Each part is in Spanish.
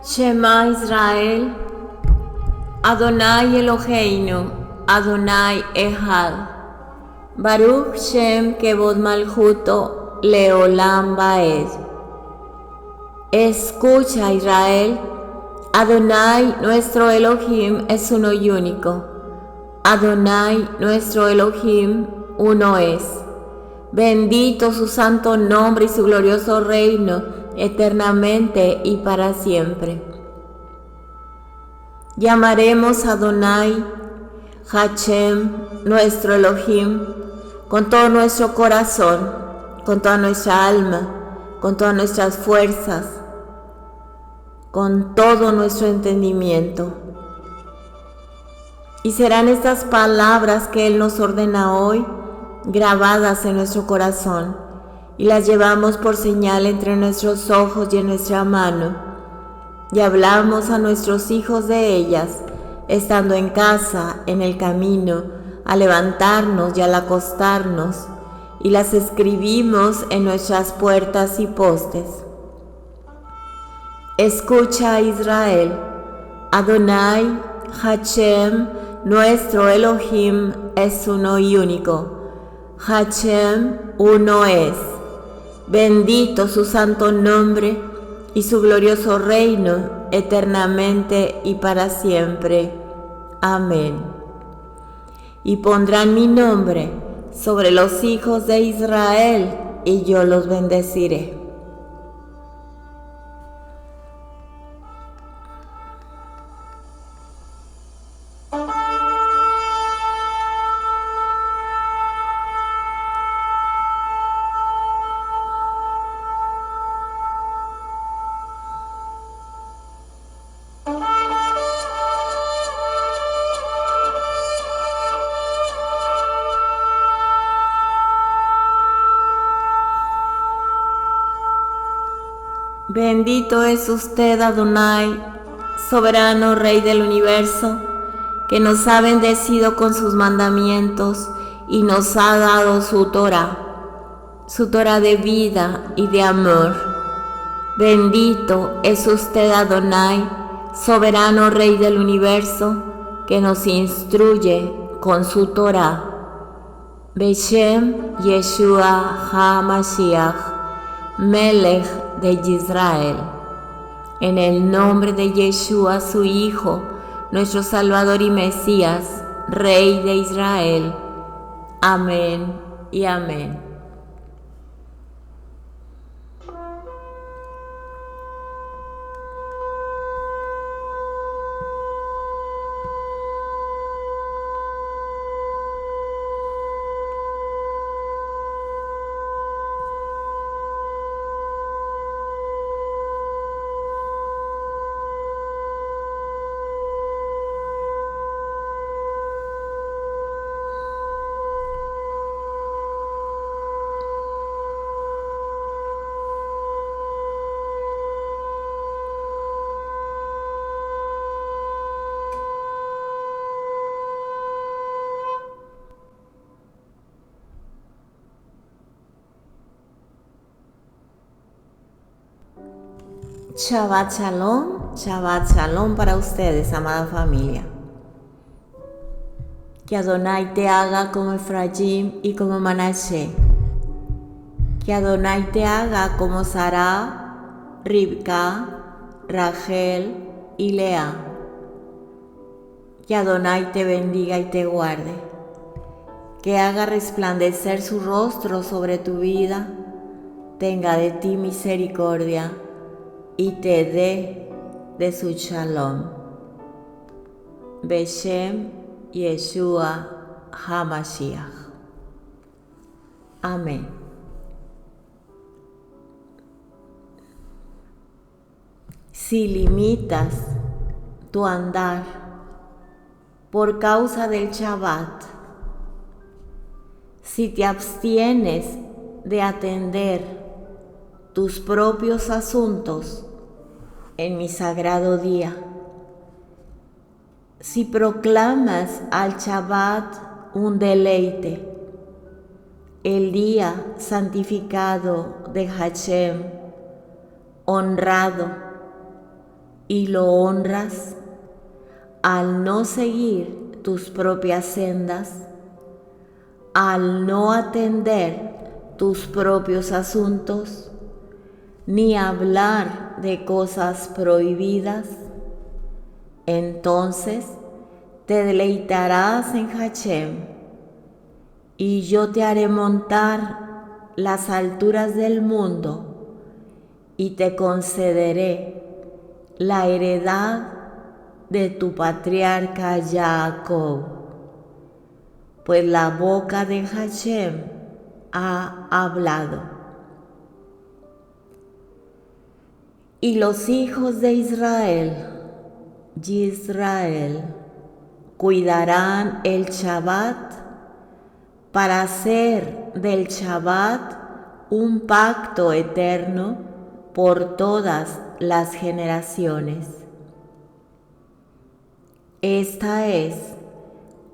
Shema Israel, Adonai Eloheinu, Adonai Echad, Baruch Shem Kevod Malchuto Leolam Vaed. Escucha Israel, Adonai nuestro Elohim es uno y único. Adonai nuestro Elohim uno es. Bendito su santo nombre y su glorioso reino eternamente y para siempre. Llamaremos a Adonai, Hashem, nuestro Elohim, con todo nuestro corazón, con toda nuestra alma, con todas nuestras fuerzas, con todo nuestro entendimiento. Y serán estas palabras que Él nos ordena hoy, grabadas en nuestro corazón, y las llevamos por señal entre nuestros ojos y en nuestra mano, y hablamos a nuestros hijos de ellas, estando en casa, en el camino, al levantarnos y al acostarnos, y las escribimos en nuestras puertas y postes. Escucha Israel, Adonai, Hashem, nuestro Elohim es uno y único. Hashem uno es. Bendito su santo nombre y su glorioso reino eternamente y para siempre. Amén. Y pondrán mi nombre sobre los hijos de Israel, y yo los bendeciré. Bendito es usted, Adonai, soberano Rey del universo, que nos ha bendecido con sus mandamientos y nos ha dado su Torah de vida y de amor. Bendito es usted, Adonai, soberano Rey del universo, que nos instruye con su Torah. Beshem Yeshua HaMashiach, Melech de Israel, en el nombre de Yeshua, su Hijo, nuestro Salvador y Mesías, Rey de Israel. Amén y amén. Shabbat Shalom para ustedes, amada familia. Que Adonai te haga como Efraín y como Manashe. Que Adonai te haga como Sara, Ribka, Rachel y Lea. Que Adonai te bendiga y te guarde. Que haga resplandecer su rostro sobre tu vida, tenga de ti misericordia y te dé de su shalom. Beshem Yeshua HaMashiach. Amén. Si limitas tu andar por causa del Shabbat, si te abstienes de atender tus propios asuntos en mi sagrado día, si proclamas al Shabbat un deleite, el día santificado de Hashem, honrado, y lo honras al no seguir tus propias sendas, al no atender tus propios asuntos, ni hablar de cosas prohibidas, entonces te deleitarás en Hashem, y yo te haré montar las alturas del mundo, y te concederé la heredad de tu patriarca Jacob, pues la boca de Hashem ha hablado. Y los hijos de Israel, cuidarán el Shabbat para hacer del Shabbat un pacto eterno por todas las generaciones. Esta es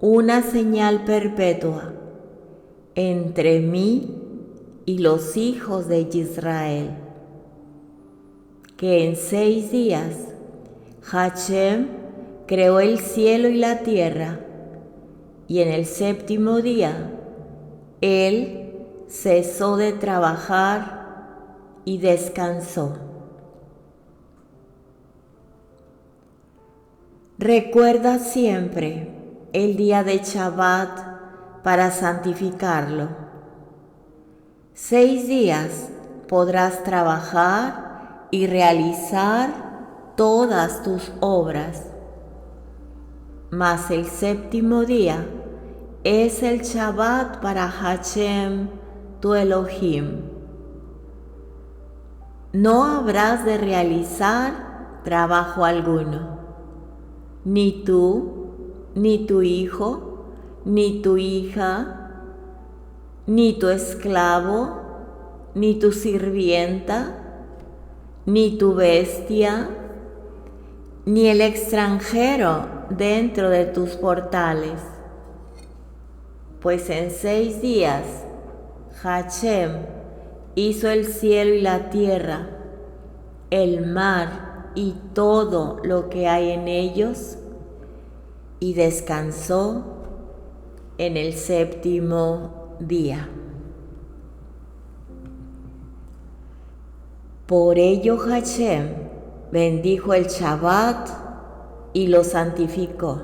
una señal perpetua entre mí y los hijos de Israel, que en 6 días Hashem creó el cielo y la tierra, y en el 7º día Él cesó de trabajar y descansó. Recuerda siempre el día de Shabbat para santificarlo. 6 días podrás trabajar y realizar todas tus obras, mas el 7º día es el Shabbat para Hashem, tu Elohim. No habrás de realizar trabajo alguno, ni tú, ni tu hijo, ni tu hija, ni tu esclavo, ni tu sirvienta, ni tu bestia, ni el extranjero dentro de tus portales. Pues en 6 días Hashem hizo el cielo y la tierra, el mar y todo lo que hay en ellos, y descansó en el 7º día. Por ello Hashem bendijo el Shabbat y lo santificó.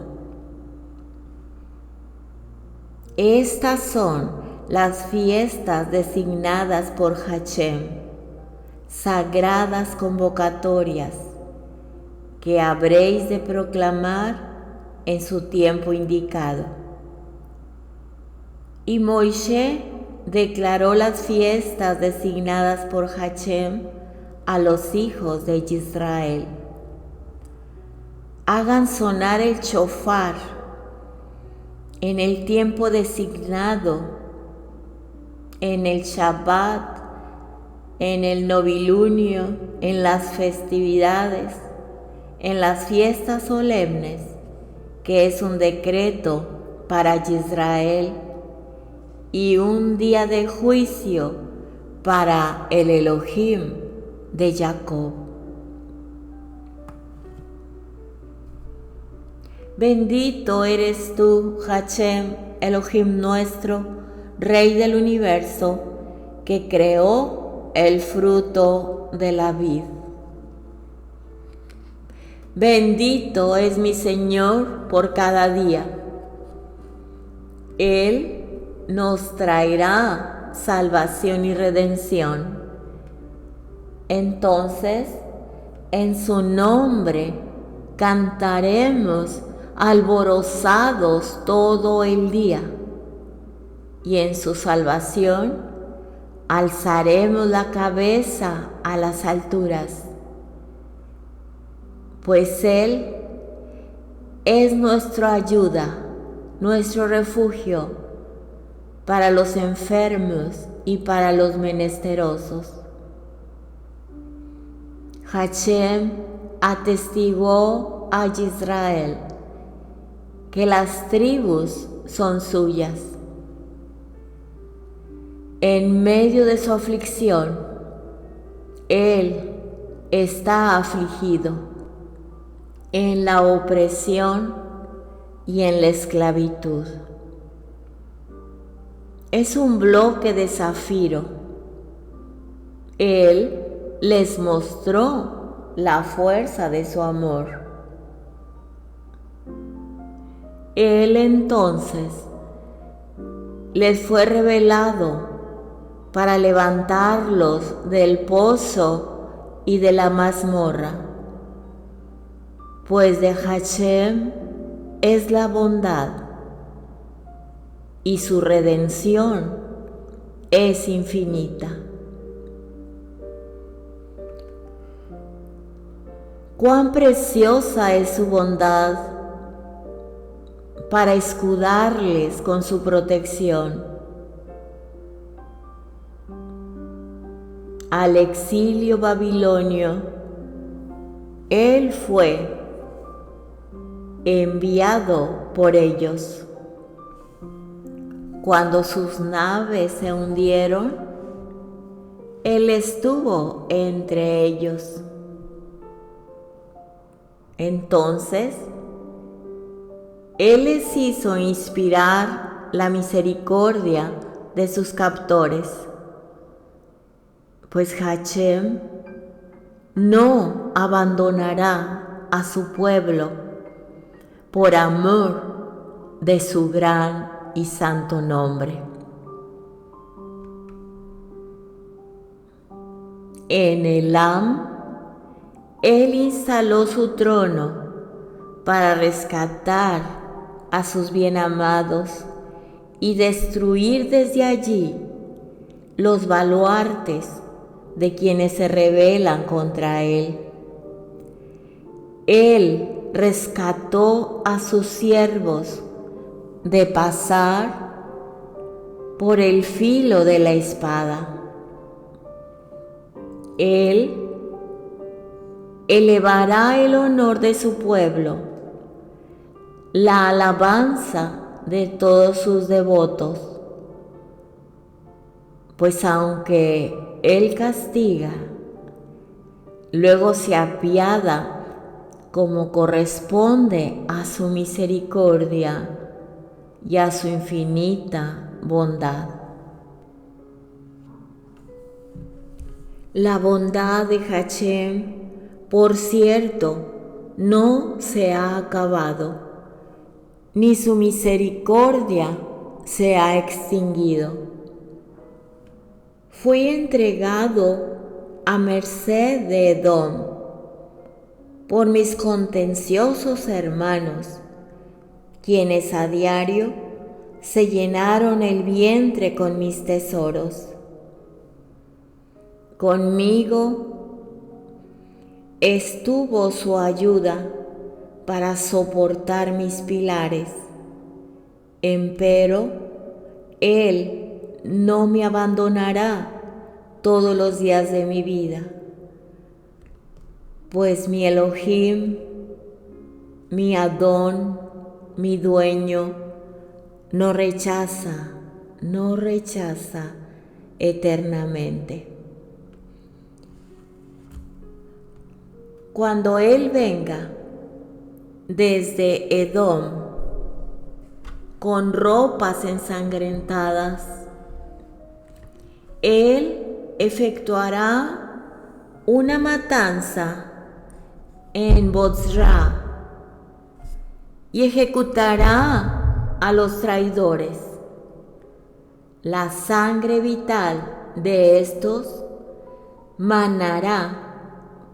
Estas son las fiestas designadas por Hashem, sagradas convocatorias, que habréis de proclamar en su tiempo indicado. Y Moisés declaró las fiestas designadas por Hashem a los hijos de Israel. Hagan sonar el shofar en el tiempo designado, en el Shabbat, en el novilunio, en las festividades, en las fiestas solemnes, que es un decreto para Israel, y un día de juicio para el Elohim de Jacob. Bendito eres tú, Hashem, Elohim nuestro, Rey del universo, que creó el fruto de la vid. Bendito es mi Señor por cada día. Él nos traerá salvación y redención. Entonces, en su nombre cantaremos alborozados todo el día, y en su salvación alzaremos la cabeza a las alturas. pues Él es nuestra ayuda, nuestro refugio para los enfermos y para los menesterosos. Hashem atestiguó a Israel que las tribus son suyas. En medio de su aflicción, Él está afligido en la opresión y en la esclavitud. Es un bloque de zafiro. Él les mostró la fuerza de su amor. Él entonces les fue revelado para levantarlos del pozo y de la mazmorra, pues de Hashem es la bondad y su redención es infinita. Cuán preciosa es su bondad para escudarles con su protección. Al exilio babilonio, Él fue enviado por ellos. Cuando sus naves se hundieron, Él estuvo entre ellos. Entonces, Él les hizo inspirar la misericordia de sus captores, pues Hashem no abandonará a su pueblo por amor de su gran y santo nombre. En Elam, Él instaló su trono para rescatar a sus bienamados y destruir desde allí los baluartes de quienes se rebelan contra Él. Él rescató a sus siervos de pasar por el filo de la espada. Él elevará el honor de su pueblo, la alabanza de todos sus devotos, pues aunque Él castiga, luego se apiada como corresponde a su misericordia y a su infinita bondad. La bondad de Hashem, por cierto, no se ha acabado, ni su misericordia se ha extinguido. Fui entregado a merced de Edom por mis contenciosos hermanos, quienes a diario se llenaron el vientre con mis tesoros. Conmigo estuvo su ayuda para soportar mis pilares, empero Él no me abandonará todos los días de mi vida, pues mi Elohim, mi Adón, mi dueño, no rechaza eternamente. Cuando Él venga desde Edom con ropas ensangrentadas, Él efectuará una matanza en Bozra y ejecutará a los traidores. La sangre vital de estos manará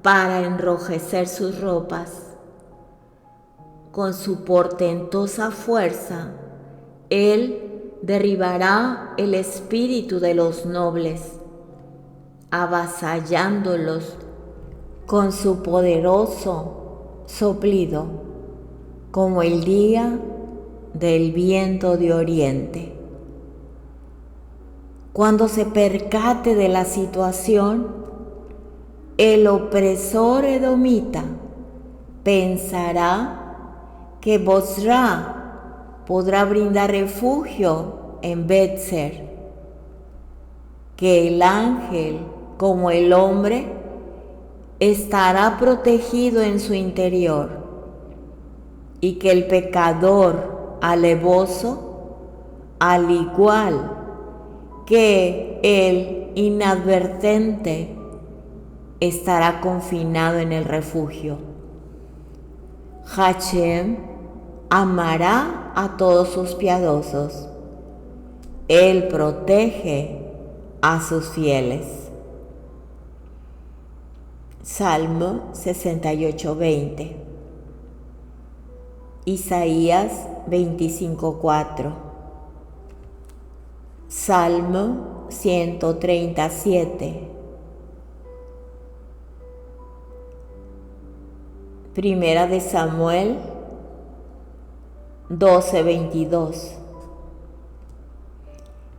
para enrojecer sus ropas. Con su portentosa fuerza, Él derribará el espíritu de los nobles, avasallándolos con su poderoso soplido, como el día del viento de oriente. Cuando se percate de la situación, el opresor edomita pensará que Bozrá podrá brindar refugio en Betzer, que el ángel, como el hombre, estará protegido en su interior y que el pecador alevoso, al igual que el inadvertente, estará confinado en el refugio. Hashem amará a todos sus piadosos. Él protege a sus fieles. Salmo 68:20. Isaías 25:4. Salmo 137. Primera de Samuel 12:22.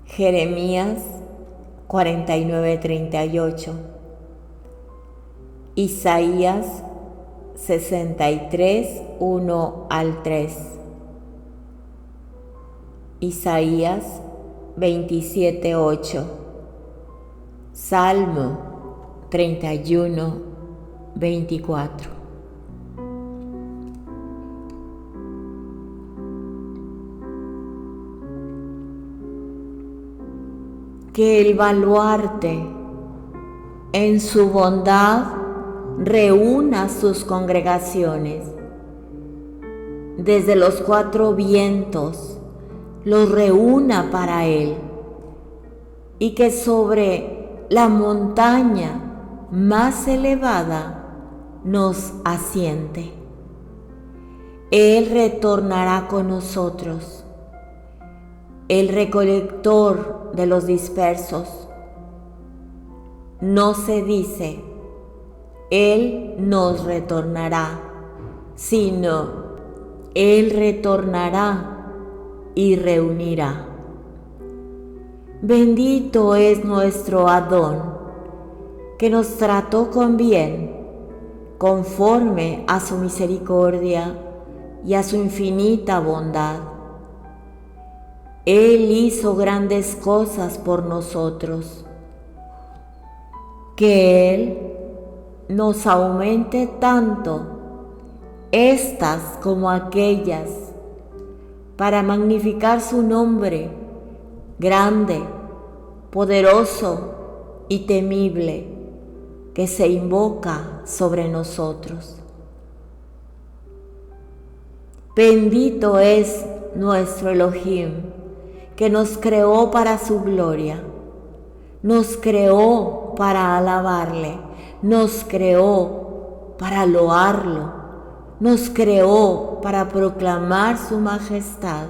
Jeremías 49:38. Isaías 63:1-3. Isaías 27:8. Salmo 31:24. Que el baluarte en su bondad reúna sus congregaciones. Desde los cuatro vientos los reúna para él, y que sobre la montaña más elevada nos asiente. Él retornará con nosotros, el recolector de los dispersos. No se dice, Él nos retornará, sino Él retornará y reunirá. Bendito es nuestro Adón, que nos trató con bien, conforme a su misericordia y a su infinita bondad. Él hizo grandes cosas por nosotros. Que Él nos aumente tanto estas como aquellas, para magnificar su nombre, grande, poderoso y temible, que se invoca sobre nosotros. Bendito es nuestro Elohim, que nos creó para su gloria, nos creó para alabarle, nos creó para loarlo, nos creó para proclamar su majestad,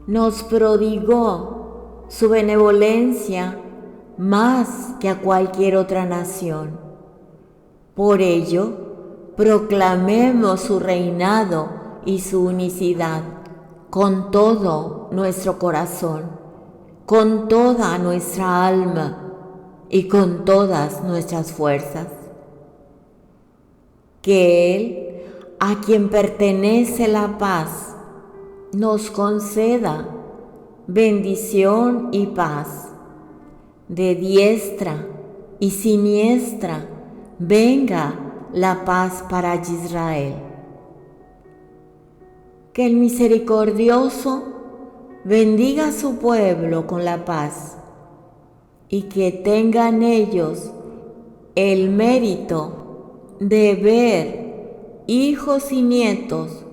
nos prodigó su benevolencia más que a cualquier otra nación. Por ello, proclamemos su reinado y su unicidad con todo nuestro corazón, con toda nuestra alma y con todas nuestras fuerzas. Que Él, a quien pertenece la paz, nos conceda bendición y paz. De diestra y siniestra venga la paz para Israel. Que el misericordioso bendiga a su pueblo con la paz, y que tengan ellos el mérito de ver hijos y nietos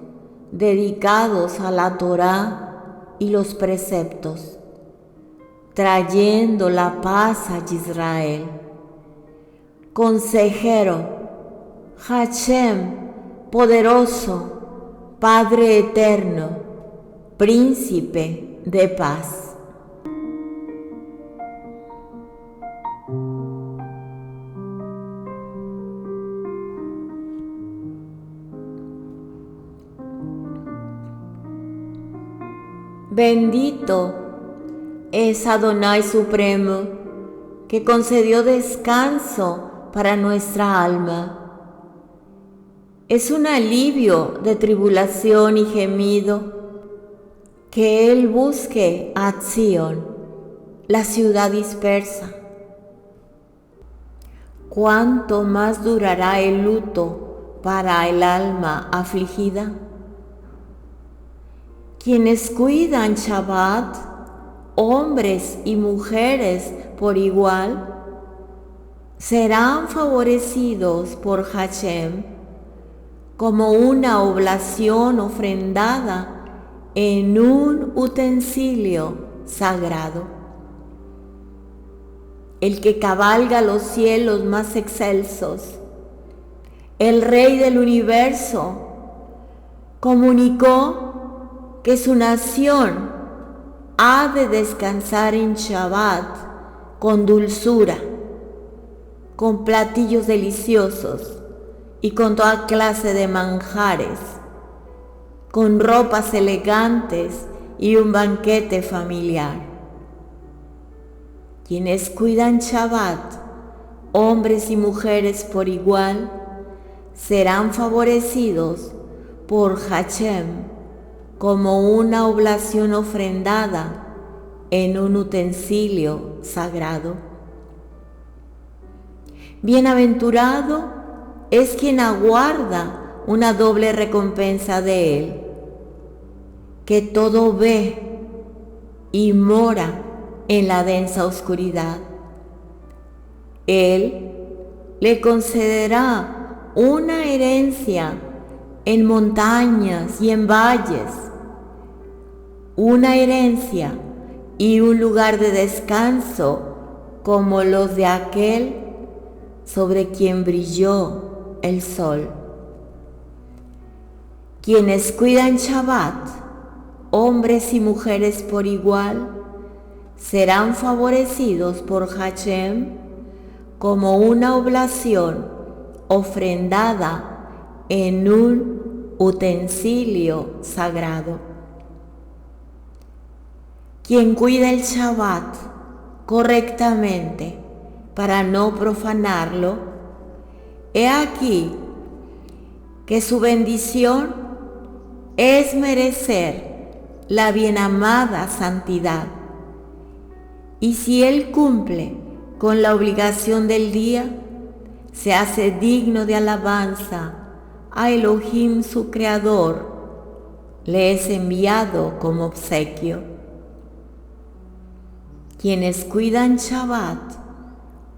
dedicados a la Torá y los preceptos, trayendo la paz a Israel. Consejero, Hashem, poderoso, Padre eterno, Príncipe de paz. Bendito es Adonai Supremo, que concedió descanso para nuestra alma. Es un alivio de tribulación y gemido que Él busque a Sión, la ciudad dispersa. ¿Cuánto más durará el luto para el alma afligida? Quienes cuidan Shabbat, hombres y mujeres por igual, serán favorecidos por Hashem como una oblación ofrendada en un utensilio sagrado. El que cabalga los cielos más excelsos, el Rey del universo, comunicó que su nación ha de descansar en Shabbat con dulzura, con platillos deliciosos y con toda clase de manjares, con ropas elegantes y un banquete familiar. Quienes cuidan Shabbat, hombres y mujeres por igual, serán favorecidos por Hashem como una oblación ofrendada en un utensilio sagrado. Bienaventurado es quien aguarda una doble recompensa de Él, que todo ve y mora en la densa oscuridad. Él le concederá una herencia en montañas y en valles, una herencia y un lugar de descanso como los de aquel sobre quien brilló el sol. Quienes cuidan Shabbat, hombres y mujeres por igual, serán favorecidos por Hashem como una oblación ofrendada en un utensilio sagrado. Quien cuida el Shabbat correctamente para no profanarlo, he aquí que su bendición es merecer la bienamada santidad. Y si él cumple con la obligación del día, se hace digno de alabanza a Elohim su Creador, le es enviado como obsequio. Quienes cuidan Shabbat,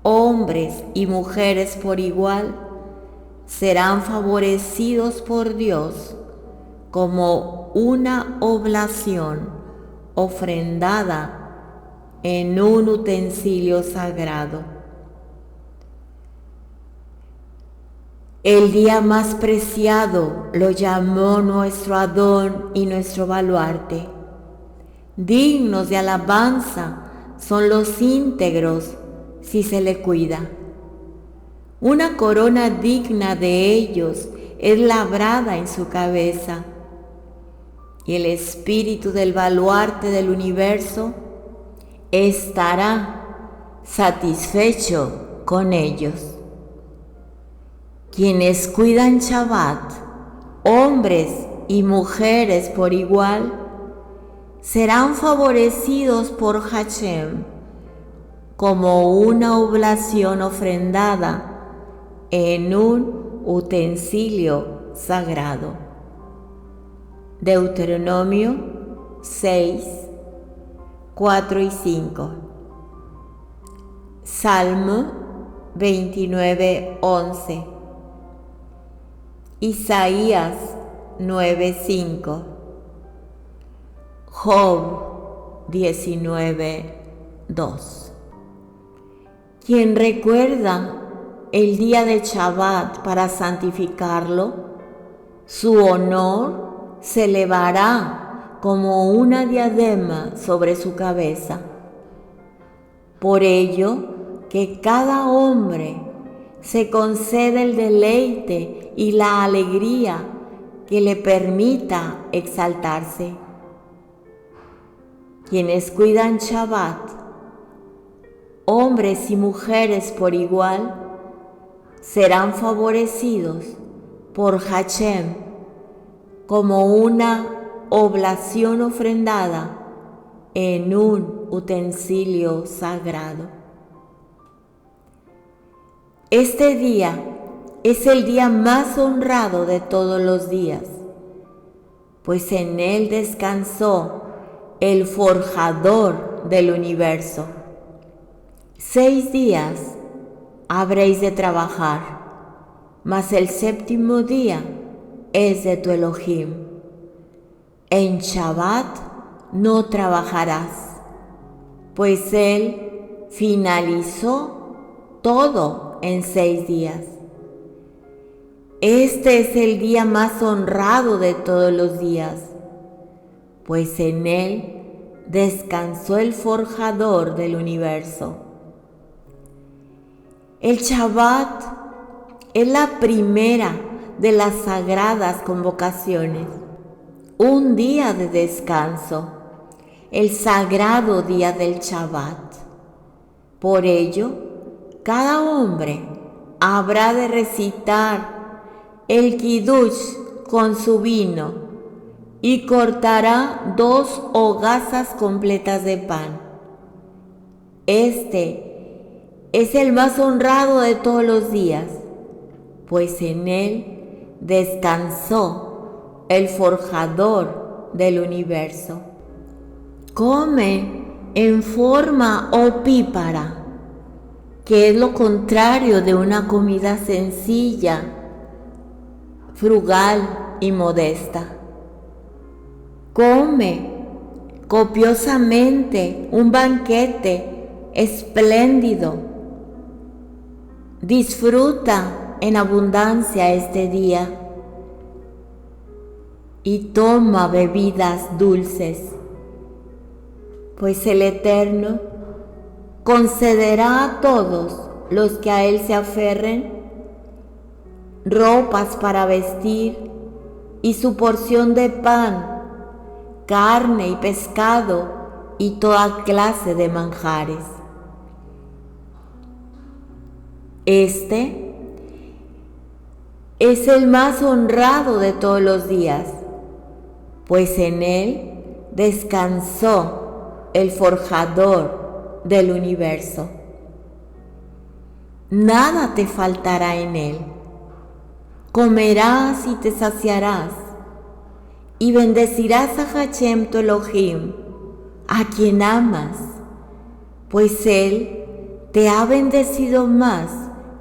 hombres y mujeres por igual, serán favorecidos por Dios como una oblación ofrendada en un utensilio sagrado. El día más preciado lo llamó nuestro Adón y nuestro baluarte. Dignos de alabanza son los íntegros si se le cuida. Una corona digna de ellos es labrada en su cabeza, y el espíritu del baluarte del universo estará satisfecho con ellos. Quienes cuidan Shabbat, hombres y mujeres por igual, serán favorecidos por Hashem como una oblación ofrendada en un utensilio sagrado. Deuteronomio 6, 4 y 5. Salmo 29, 11. Isaías 9, 5. Job 19, 2. Quien recuerda el día de Shabbat para santificarlo, su honor se elevará como una diadema sobre su cabeza. Por ello, que cada hombre se conceda el deleite y la alegría que le permita exaltarse. quienes cuidan Shabbat, hombres y mujeres por igual, serán favorecidos por Hashem como una oblación ofrendada en un utensilio sagrado. Este día es el día más honrado de todos los días, pues en él descansó el forjador del universo. 6 días habréis de trabajar, mas el séptimo día es de tu Elohim. En Shabbat no trabajarás, pues él finalizó todo en 6 días. Este es el día más honrado de todos los días, pues en él descansó el forjador del universo. El Shabbat es la primera de las sagradas convocaciones, un día de descanso, el sagrado día del Shabbat. Por ello, cada hombre habrá de recitar el Kiddush con su vino y cortará 2 hogazas completas de pan. Este es el más honrado de todos los días, pues en él descansó el forjador del universo. Come en forma opípara, que es lo contrario de una comida sencilla, frugal y modesta. Come copiosamente un banquete espléndido. Disfruta en abundancia este día y toma bebidas dulces, pues el Eterno concederá a todos los que a Él se aferren ropas para vestir y su porción de pan, carne y pescado y toda clase de manjares. Este es el más honrado de todos los días, pues en él descansó el forjador del universo. Nada te faltará en él. Comerás y te saciarás, y bendecirás a Hashem tu Elohim, a quien amas, pues él te ha bendecido más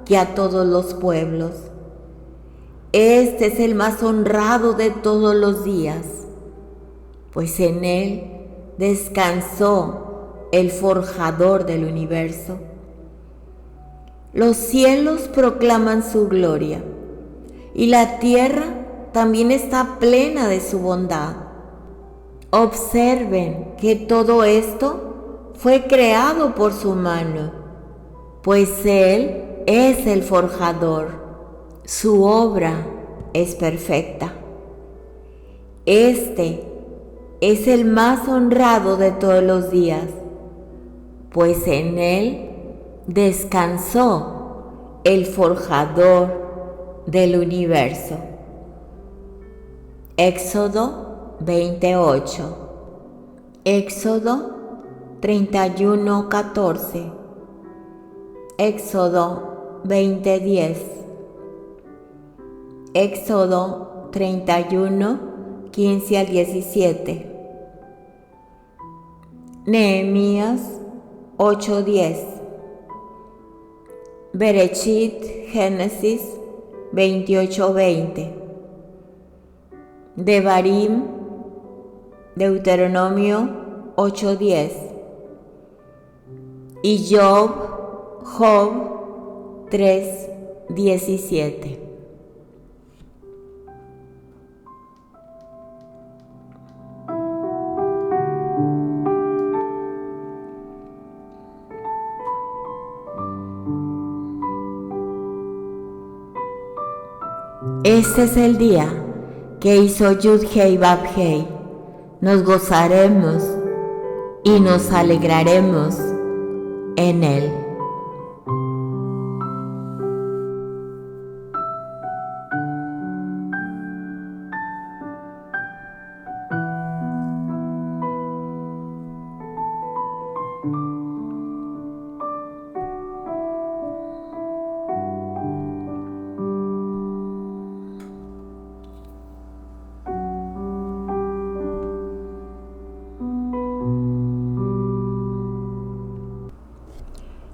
que a todos los pueblos. Este es el más honrado de todos los días, pues en él descansó el forjador del universo. Los cielos proclaman su gloria, y la tierra también está plena de su bondad. Observen que todo esto fue creado por su mano, pues Él es el forjador, su obra es perfecta. Este es el más honrado de todos los días, pues en Él descansó el forjador del universo. Éxodo 28, Éxodo 31:14, Éxodo 20:10, Éxodo 31:15-17, Nehemías 8:10, Bereshit, Génesis 28:20, Devarim, Deuteronomio 8:10, y Job 3:17. Este es el día que hizo Yud-Hei Vav-Hei. Nos gozaremos y nos alegraremos en él.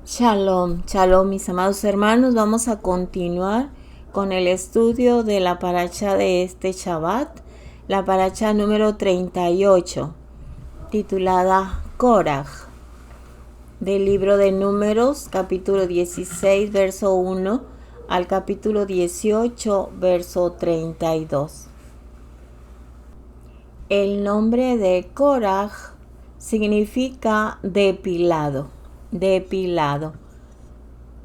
Shalom, shalom mis amados hermanos, vamos a continuar con el estudio de la paracha de este Shabbat, la paracha número 38, titulada Korach, del libro de Números, capítulo 16, verso 1 al capítulo 18, verso 32. El nombre de Korach significa depilado.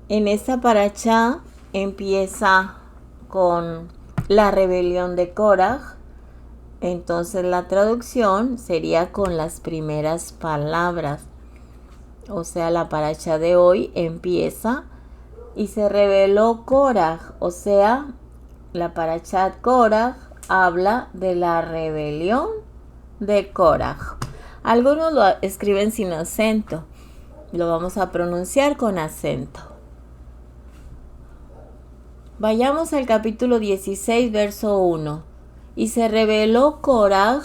En esta paracha empieza con la rebelión de Korach. Entonces la traducción sería con las primeras palabras. O sea, la paracha de hoy empieza y se rebeló Korach. O sea, la paracha Korach habla de la rebelión de Korach. Algunos lo escriben sin acento. Lo vamos a pronunciar con acento. Vayamos al capítulo 16, verso 1. Y se rebeló Korach,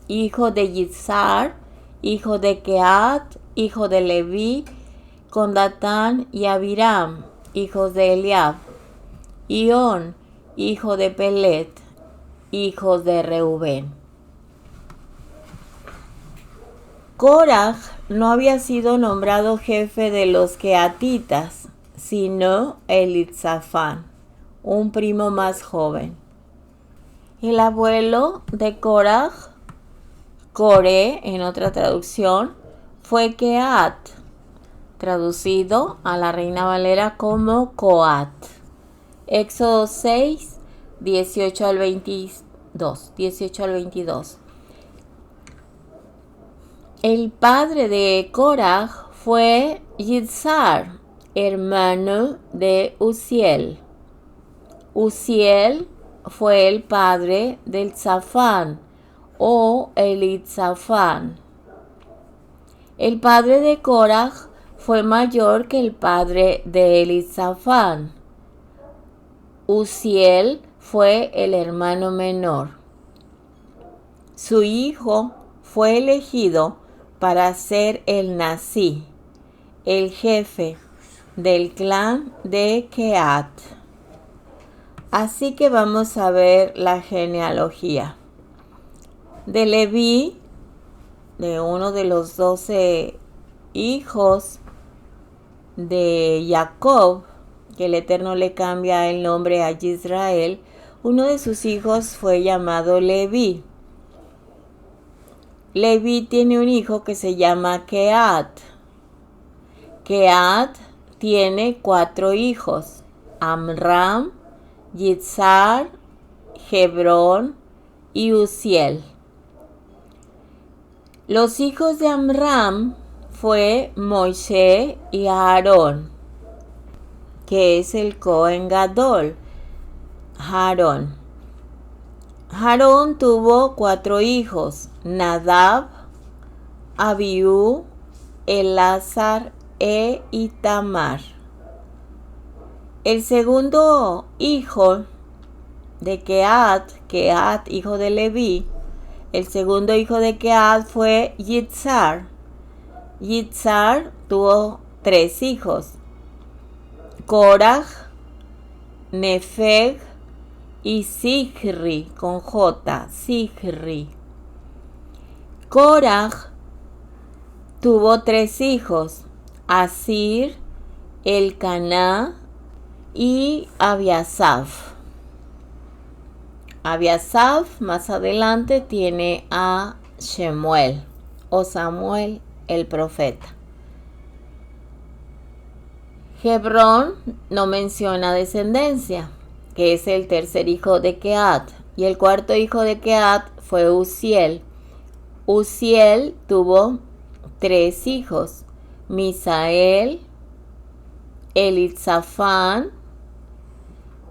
hijo de Yitzhar, hijo de Kehat, hijo de Leví, con Datán y Abiram, hijos de Eliab, y On, hijo de Pelet, hijos de Reubén. Korach no había sido nombrado jefe de los Kehatitas, sino Elitzafán, un primo más joven. El abuelo de Korach, Coré en otra traducción, fue Kehat, traducido a la Reina Valera como Coat. Éxodo 6, 18 al 22. El padre de Korach fue Yitzhar, hermano de Uziel. Uziel fue el padre del Zafán o Elitzafán. El padre de Korach fue mayor que el padre de Elitzafán. Uziel fue el hermano menor. Su hijo fue elegido para ser el Nazí, el jefe del clan de Kehat. Así que vamos a ver la genealogía. De Leví, de uno de los 12 hijos de Jacob, que el Eterno le cambia el nombre a Israel, uno de sus hijos fue llamado Leví. Leví tiene un hijo que se llama Kehat. Kehat tiene 4 hijos: Amram, Yitzhar, Hebrón y Uziel. Los hijos de Amram fue Moisés y Aarón, que es el Cohen Gadol, Aarón. Aarón tuvo 4 hijos: Nadab, Abiú, Elazar e Itamar. El segundo hijo de Kehat, hijo de Leví, el segundo hijo de Kehat fue Yitzhar. Yitzhar tuvo 3 hijos: Korach, Nefeg y Zichri, con J, Zichri. Korach tuvo 3 hijos: Asir, Elcaná y Abiasaf. Abiasaf más adelante tiene a Shemuel o Samuel el profeta. Hebrón no menciona descendencia, que es el tercer hijo de Kehat, y el cuarto hijo de Kehat fue Uziel. Uziel tuvo 3 hijos, Misael, Elizafán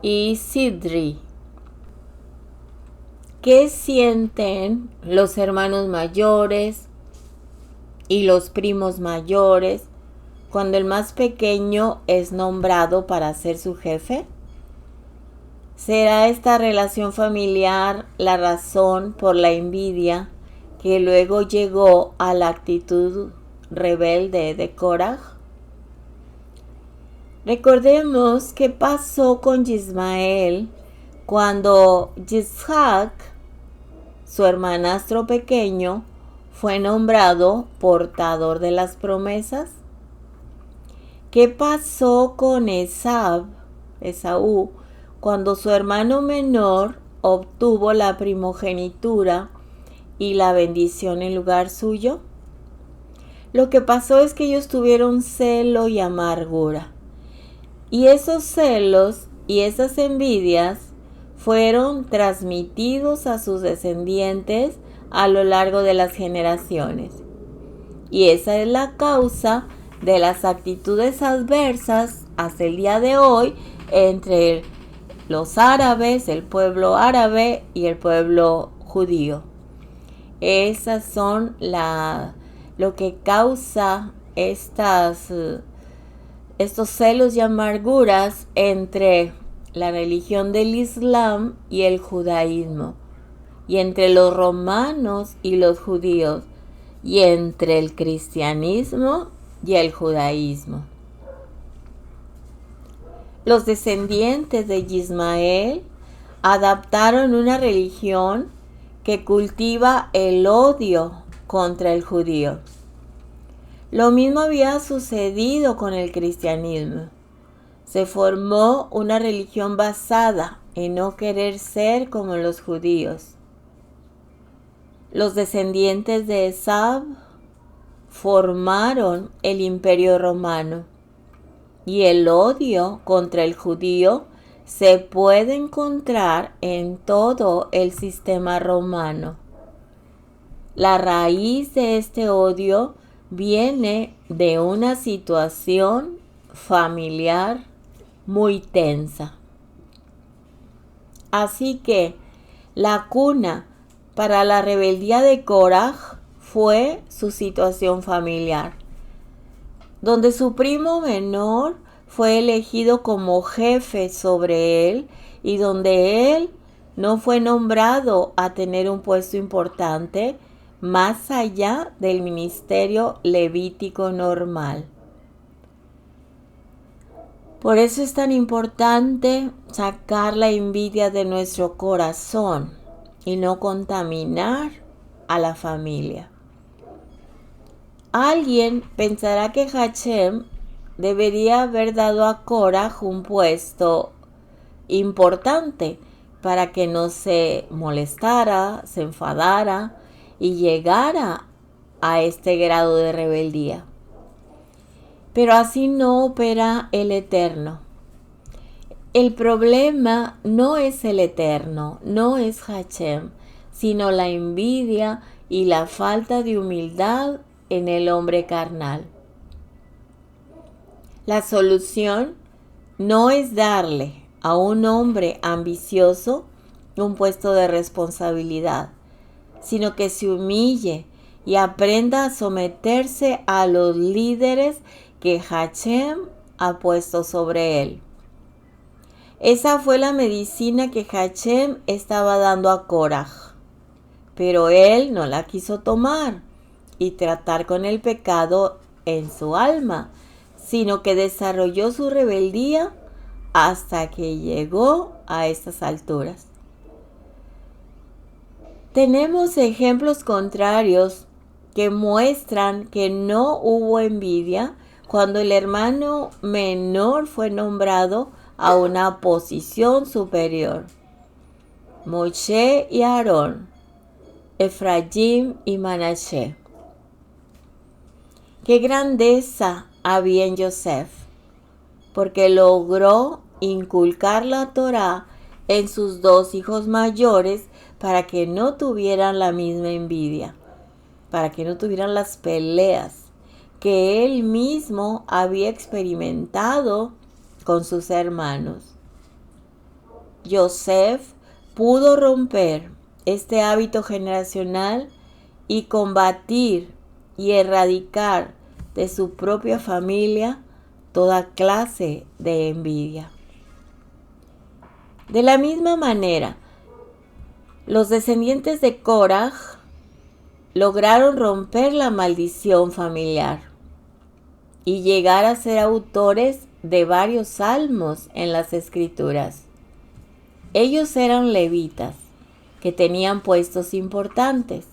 y Sidri. ¿Qué sienten los hermanos mayores y los primos mayores cuando el más pequeño es nombrado para ser su jefe? ¿Será esta relación familiar la razón por la envidia que luego llegó a la actitud rebelde de Koraj? Recordemos qué pasó con Ismael cuando Yitzhak, su hermanastro pequeño, fue nombrado portador de las promesas. ¿Qué pasó con Esaú, cuando su hermano menor obtuvo la primogenitura y la bendición en lugar suyo? Lo que pasó es que ellos tuvieron celo y amargura. Y esos celos y esas envidias fueron transmitidos a sus descendientes a lo largo de las generaciones. Y esa es la causa de las actitudes adversas hasta el día de hoy entre los árabes, el pueblo árabe y el pueblo judío. Esas son lo que causa estos celos y amarguras entre la religión del Islam y el judaísmo, y entre los romanos y los judíos, y entre el cristianismo y el judaísmo. Los descendientes de Ismael adaptaron una religión que cultiva el odio contra el judío. Lo mismo había sucedido con el cristianismo. Se formó una religión basada en no querer ser como los judíos. Los descendientes de Esaú formaron el imperio romano, y el odio contra el judío se puede encontrar en todo el sistema romano. La raíz de este odio viene de una situación familiar muy tensa. Así que la cuna para la rebeldía de Koraj fue su situación familiar, donde su primo menor fue elegido como jefe sobre él y donde él no fue nombrado a tener un puesto importante más allá del ministerio levítico normal. Por eso es tan importante sacar la envidia de nuestro corazón y no contaminar a la familia. Alguien pensará que Hashem debería haber dado a Koraj un puesto importante para que no se molestara, se enfadara y llegara a este grado de rebeldía. Pero así no opera el Eterno. El problema no es el Eterno, no es Hashem, sino la envidia y la falta de humildad en el hombre carnal. La solución no es darle a un hombre ambicioso un puesto de responsabilidad, sino que se humille y aprenda a someterse a los líderes que Hashem ha puesto sobre él. Esa fue la medicina que Hashem estaba dando a Koraj, pero él no la quiso tomar y tratar con el pecado en su alma, sino que desarrolló su rebeldía hasta que llegó a estas alturas. Tenemos ejemplos contrarios que muestran que no hubo envidia cuando el hermano menor fue nombrado a una posición superior. Moshe y Aarón, Efraín y Manashe. Qué grandeza había en Yosef, porque logró inculcar la Torá en sus 2 hijos mayores para que no tuvieran la misma envidia, para que no tuvieran las peleas que él mismo había experimentado con sus hermanos. Yosef pudo romper este hábito generacional y combatir y erradicar de su propia familia toda clase de envidia. De la misma manera, los descendientes de Koraj lograron romper la maldición familiar y llegar a ser autores de varios salmos en las Escrituras. Ellos eran levitas que tenían puestos importantes.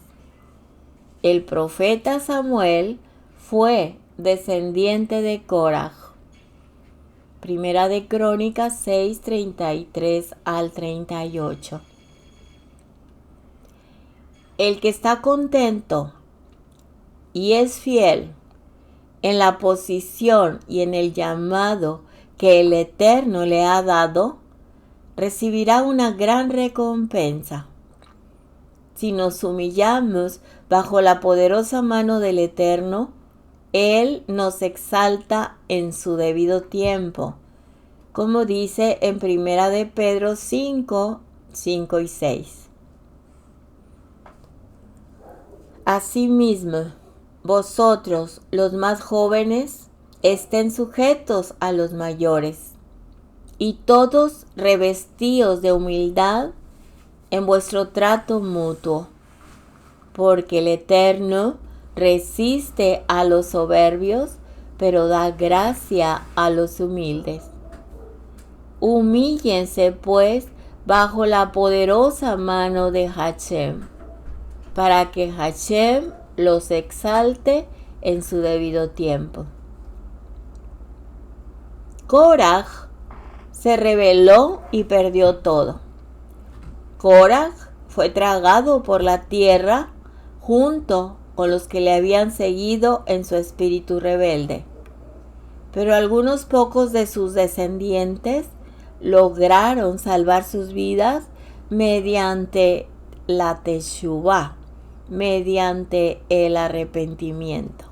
El profeta Samuel fue descendiente de Koraj. Primera de Crónicas 6, 33 al 38. El que está contento y es fiel en la posición y en el llamado que el Eterno le ha dado, recibirá una gran recompensa. Si nos humillamos bajo la poderosa mano del Eterno, Él nos exalta en su debido tiempo, como dice en Primera de Pedro 5, 5 y 6. Asimismo, vosotros, los más jóvenes, estén sujetos a los mayores, y todos revestidos de humildad en vuestro trato mutuo, porque el Eterno resiste a los soberbios, pero da gracia a los humildes. Humíllense, pues, bajo la poderosa mano de Hashem, para que Hashem los exalte en su debido tiempo. Koraj se rebeló y perdió todo. Koraj fue tragado por la tierra junto con los que le habían seguido en su espíritu rebelde. Pero algunos pocos de sus descendientes lograron salvar sus vidas mediante la teshuvá, mediante el arrepentimiento.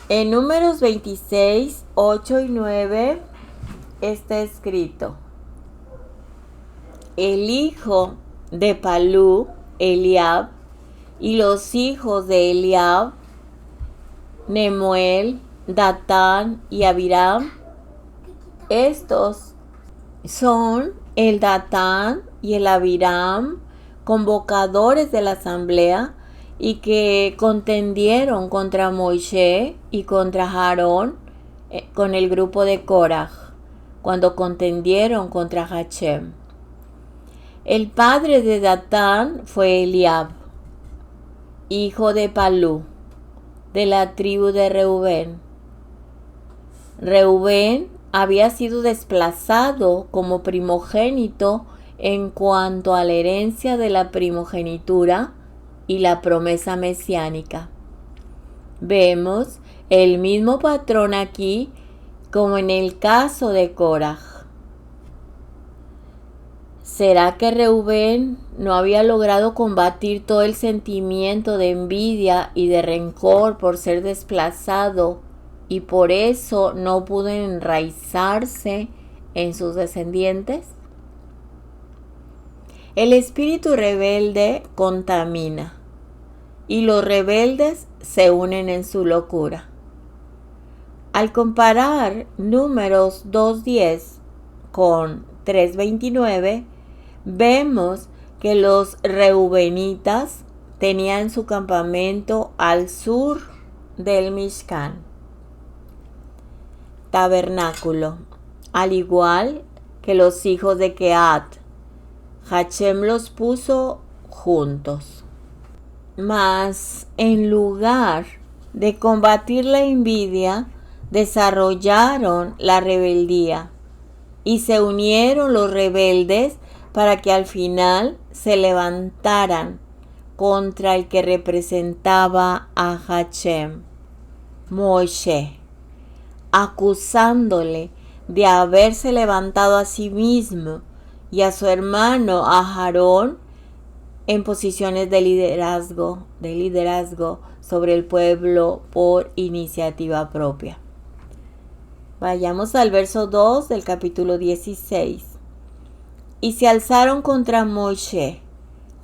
En Números 26, 8 y 9 está escrito: el hijo de Palú, Eliab, y los hijos de Eliab, Nemuel, Datán y Abiram. Estos son el Datán y el Abiram, convocadores de la asamblea, y que contendieron contra Moisés y contra Aarón con el grupo de Koraj, cuando contendieron contra Hashem. El padre de Datán fue Eliab, hijo de Palú, de la tribu de Reubén. Reubén había sido desplazado como primogénito en cuanto a la herencia de la primogenitura y la promesa mesiánica. Vemos el mismo patrón aquí como en el caso de Koraj. ¿Será que Reubén no había logrado combatir todo el sentimiento de envidia y de rencor por ser desplazado y por eso no pudo enraizarse en sus descendientes? El espíritu rebelde contamina y los rebeldes se unen en su locura. Al comparar Números 2:10 con 3:29, vemos que los reubenitas tenían su campamento al sur del Mishkan, tabernáculo, al igual que los hijos de Kehat. Hashem los puso juntos. Mas en lugar de combatir la envidia, desarrollaron la rebeldía y se unieron los rebeldes para que al final se levantaran contra el que representaba a Hashem, Moisés, acusándole de haberse levantado a sí mismo y a su hermano Aarón en posiciones de liderazgo sobre el pueblo por iniciativa propia. Vayamos al verso 2 del capítulo 16. Y se alzaron contra Moshe,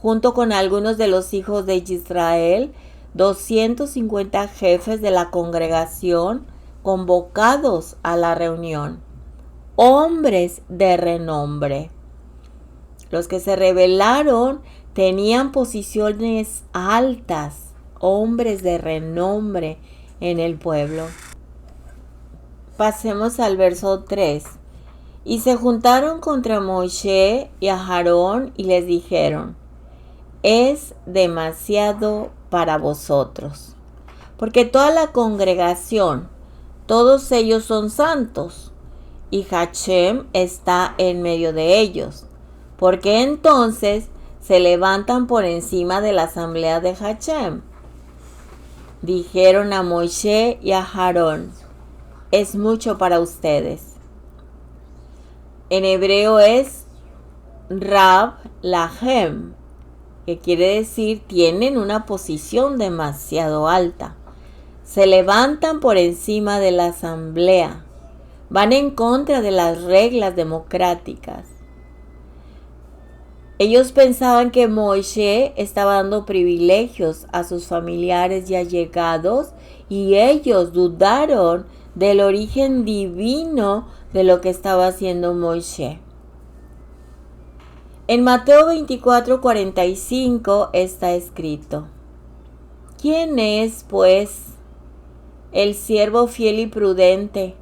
junto con algunos de los hijos de Israel, 250 jefes de la congregación convocados a la reunión, hombres de renombre. Los que se rebelaron tenían posiciones altas, hombres de renombre en el pueblo. Pasemos al verso 3. Y se juntaron contra Moshe y a Aarón y les dijeron: es demasiado para vosotros, porque toda la congregación, todos ellos son santos, y Hashem está en medio de ellos. Porque entonces se levantan por encima de la asamblea de Hashem. Dijeron a Moshe y a Aarón: es mucho para ustedes. En hebreo es Rab Lahem, que quiere decir tienen una posición demasiado alta. Se levantan por encima de la asamblea. Van en contra de las reglas democráticas. Ellos pensaban que Moshe estaba dando privilegios a sus familiares y allegados, y ellos dudaron del origen divino de lo que estaba haciendo Moshe. En Mateo 24:45 está escrito: ¿quién es, pues, el siervo fiel y prudente,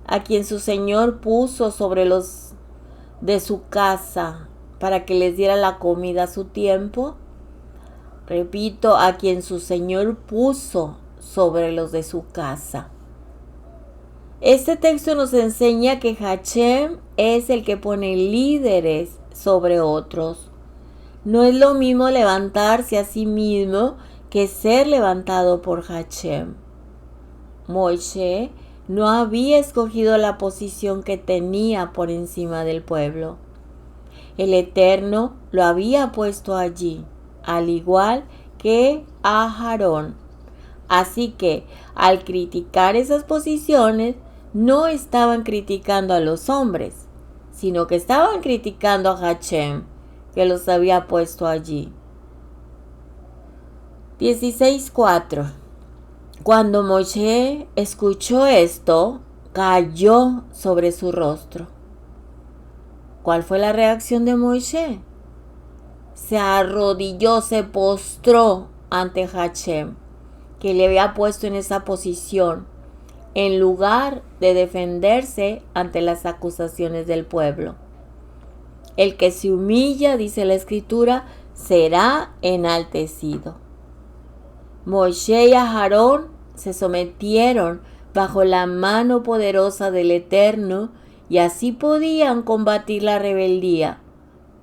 a quien su Señor puso sobre los de su casa para que les diera la comida a su tiempo? Repito, a quien su Señor puso sobre los de su casa. Este texto nos enseña que Hashem es el que pone líderes sobre otros. No es lo mismo levantarse a sí mismo que ser levantado por Hashem. Moshe no había escogido la posición que tenía por encima del pueblo. El Eterno lo había puesto allí, al igual que a Aarón. Así que, al criticar esas posiciones, no estaban criticando a los hombres, sino que estaban criticando a Hashem, que los había puesto allí. 16:4. Cuando Moshe escuchó esto, cayó sobre su rostro. ¿Cuál fue la reacción de Moshe? Se arrodilló, se postró ante Hashem, que le había puesto en esa posición, en lugar de defenderse ante las acusaciones del pueblo. El que se humilla, dice la Escritura, será enaltecido. Moshe y Aarón se sometieron bajo la mano poderosa del Eterno y así podían combatir la rebeldía,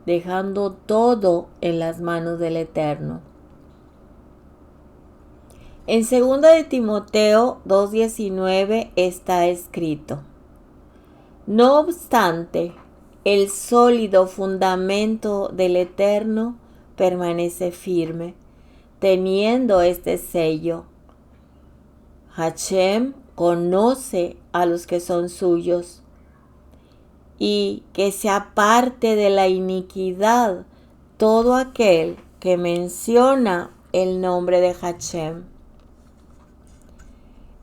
dejando todo en las manos del Eterno. En 2 de Timoteo 2:19 está escrito: no obstante, el sólido fundamento del Eterno permanece firme, teniendo este sello: Hashem conoce a los que son suyos, y que se aparte de la iniquidad todo aquel que menciona el nombre de Hashem.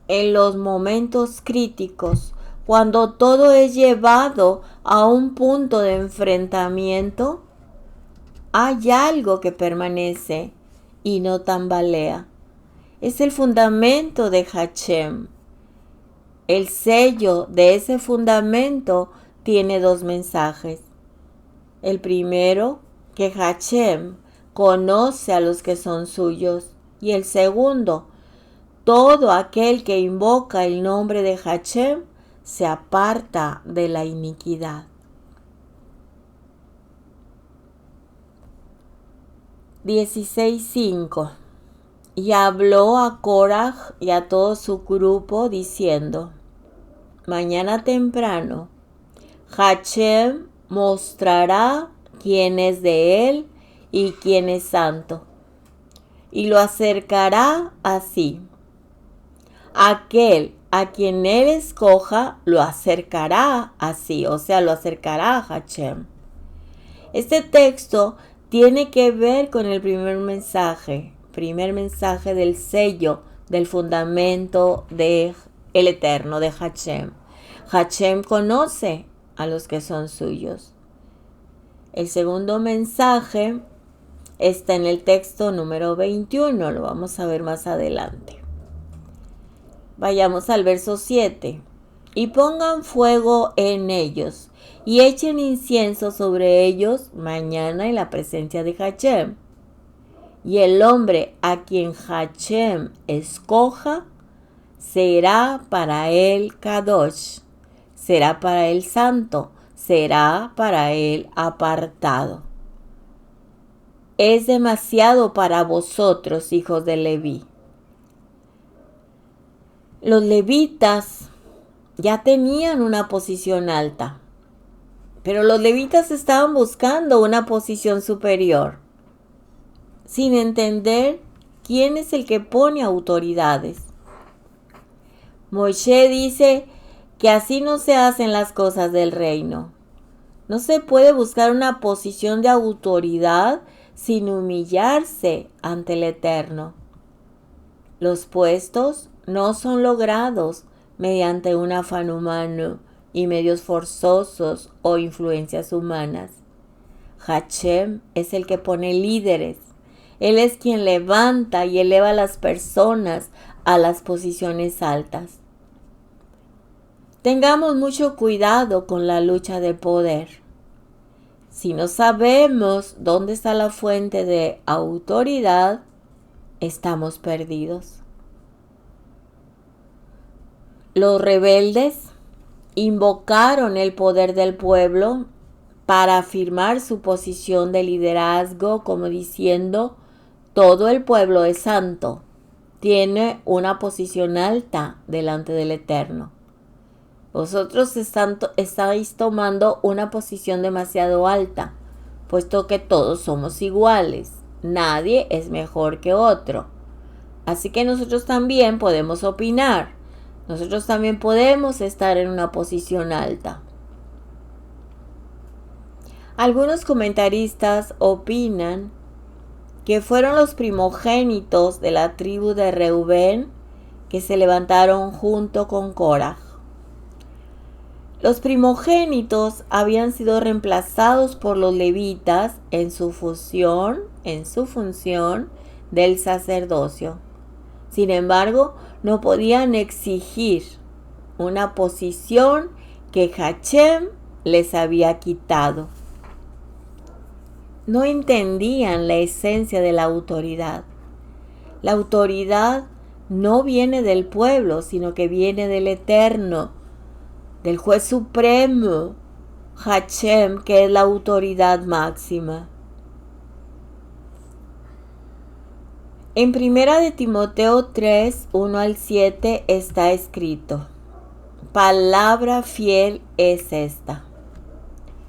En los momentos críticos, cuando todo es llevado a un punto de enfrentamiento, hay algo que permanece y no tambalea. Es el fundamento de Hashem. El sello de ese fundamento tiene dos mensajes. El primero, que Hashem conoce a los que son suyos. Y el segundo, todo aquel que invoca el nombre de Hashem se aparta de la iniquidad. 16:5. Y habló a Koraj y a todo su grupo diciendo: mañana temprano Hashem mostrará quién es de él y quién es santo. y lo acercará así. Aquel a quien él escoja lo acercará así, o sea, lo acercará a Hashem. Este texto tiene que ver con el primer mensaje del sello, del fundamento del Eterno, de Hashem. Hashem conoce a los que son suyos. El segundo mensaje está en el texto número 21, lo vamos a ver más adelante. Vayamos al verso 7. Y pongan fuego en ellos, y echen incienso sobre ellos mañana en la presencia de Hashem. Y el hombre a quien Hashem escoja será para él Kadosh, será para él santo, será para él apartado. Es demasiado para vosotros, hijos de Leví. Los levitas ya tenían una posición alta, pero los levitas estaban buscando una posición superior, sin entender quién es el que pone autoridades. Moshe dice que así no se hacen las cosas del reino. No se puede buscar una posición de autoridad sin humillarse ante el Eterno. Los puestos no son logrados mediante un afán humano y medios forzosos o influencias humanas. Hashem es el que pone líderes. Él es quien levanta y eleva a las personas a las posiciones altas. Tengamos mucho cuidado con la lucha de poder. Si no sabemos dónde está la fuente de autoridad, estamos perdidos. Los rebeldes invocaron el poder del pueblo para afirmar su posición de liderazgo, como diciendo, todo el pueblo es santo, tiene una posición alta delante del Eterno. Vosotros estáis tomando una posición demasiado alta, puesto que todos somos iguales, nadie es mejor que otro. Así que nosotros también podemos opinar. Nosotros también podemos estar en una posición alta. Algunos comentaristas opinan que fueron los primogénitos de la tribu de Reubén que se levantaron junto con Koraj. Los primogénitos habían sido reemplazados por los levitas en su función del sacerdocio. Sin embargo, no podían exigir una posición que Hashem les había quitado. No entendían la esencia de la autoridad. La autoridad no viene del pueblo, sino que viene del Eterno, del Juez Supremo, Hashem, que es la autoridad máxima. En 1 de Timoteo 3, 1 al 7 está escrito: palabra fiel es esta.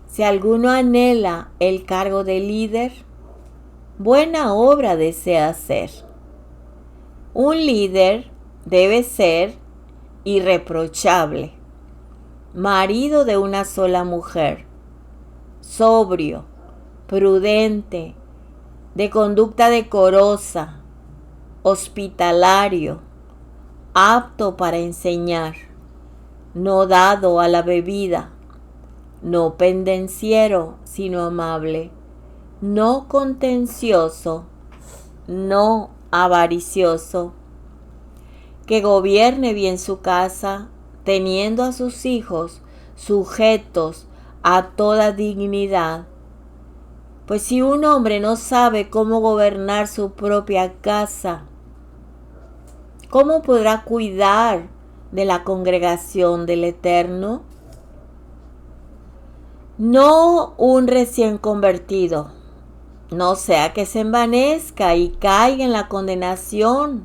Si alguno anhela el cargo de líder, buena obra desea hacer. Un líder debe ser irreprochable, marido de una sola mujer, sobrio, prudente, de conducta decorosa, hospitalario, apto para enseñar, no dado a la bebida, no pendenciero, sino amable, no contencioso, no avaricioso, que gobierne bien su casa, teniendo a sus hijos sujetos a toda dignidad. Pues si un hombre no sabe cómo gobernar su propia casa, ¿cómo podrá cuidar de la congregación del Eterno? No un recién convertido, no sea que se envanezca y caiga en la condenación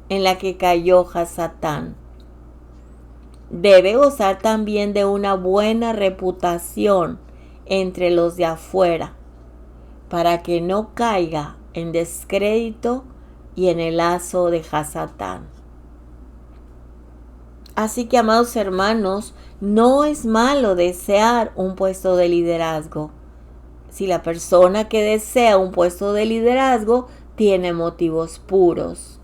en la que cayó Hasatán. Debe gozar también de una buena reputación entre los de afuera, para que no caiga en descrédito y en el lazo de Hasatán. Así que, amados hermanos, no es malo desear un puesto de liderazgo. Si la persona que desea un puesto de liderazgo tiene motivos puros.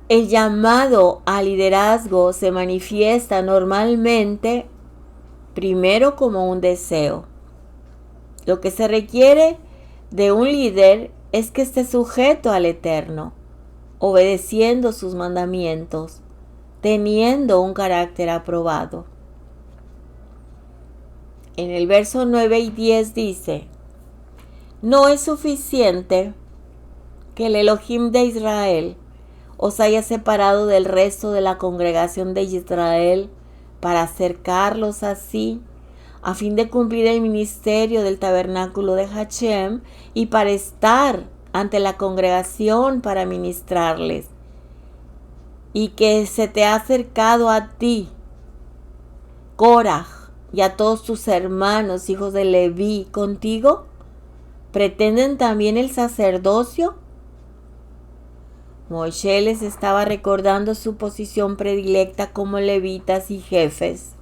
El llamado al liderazgo se manifiesta normalmente primero como un deseo. Lo que se requiere de un líder es que esté sujeto al Eterno, obedeciendo sus mandamientos, teniendo un carácter aprobado. En el verso 9 y 10 dice: no es suficiente que el Elohim de Israel os haya separado del resto de la congregación de Israel para acercarlos así, a fin de cumplir el ministerio del tabernáculo de Hashem y para estar ante la congregación para ministrarles, y que se te ha acercado a ti, Korah, y a todos tus hermanos, hijos de Leví, contigo, ¿pretenden también el sacerdocio? Moisés les estaba recordando su posición predilecta como levitas y jefes.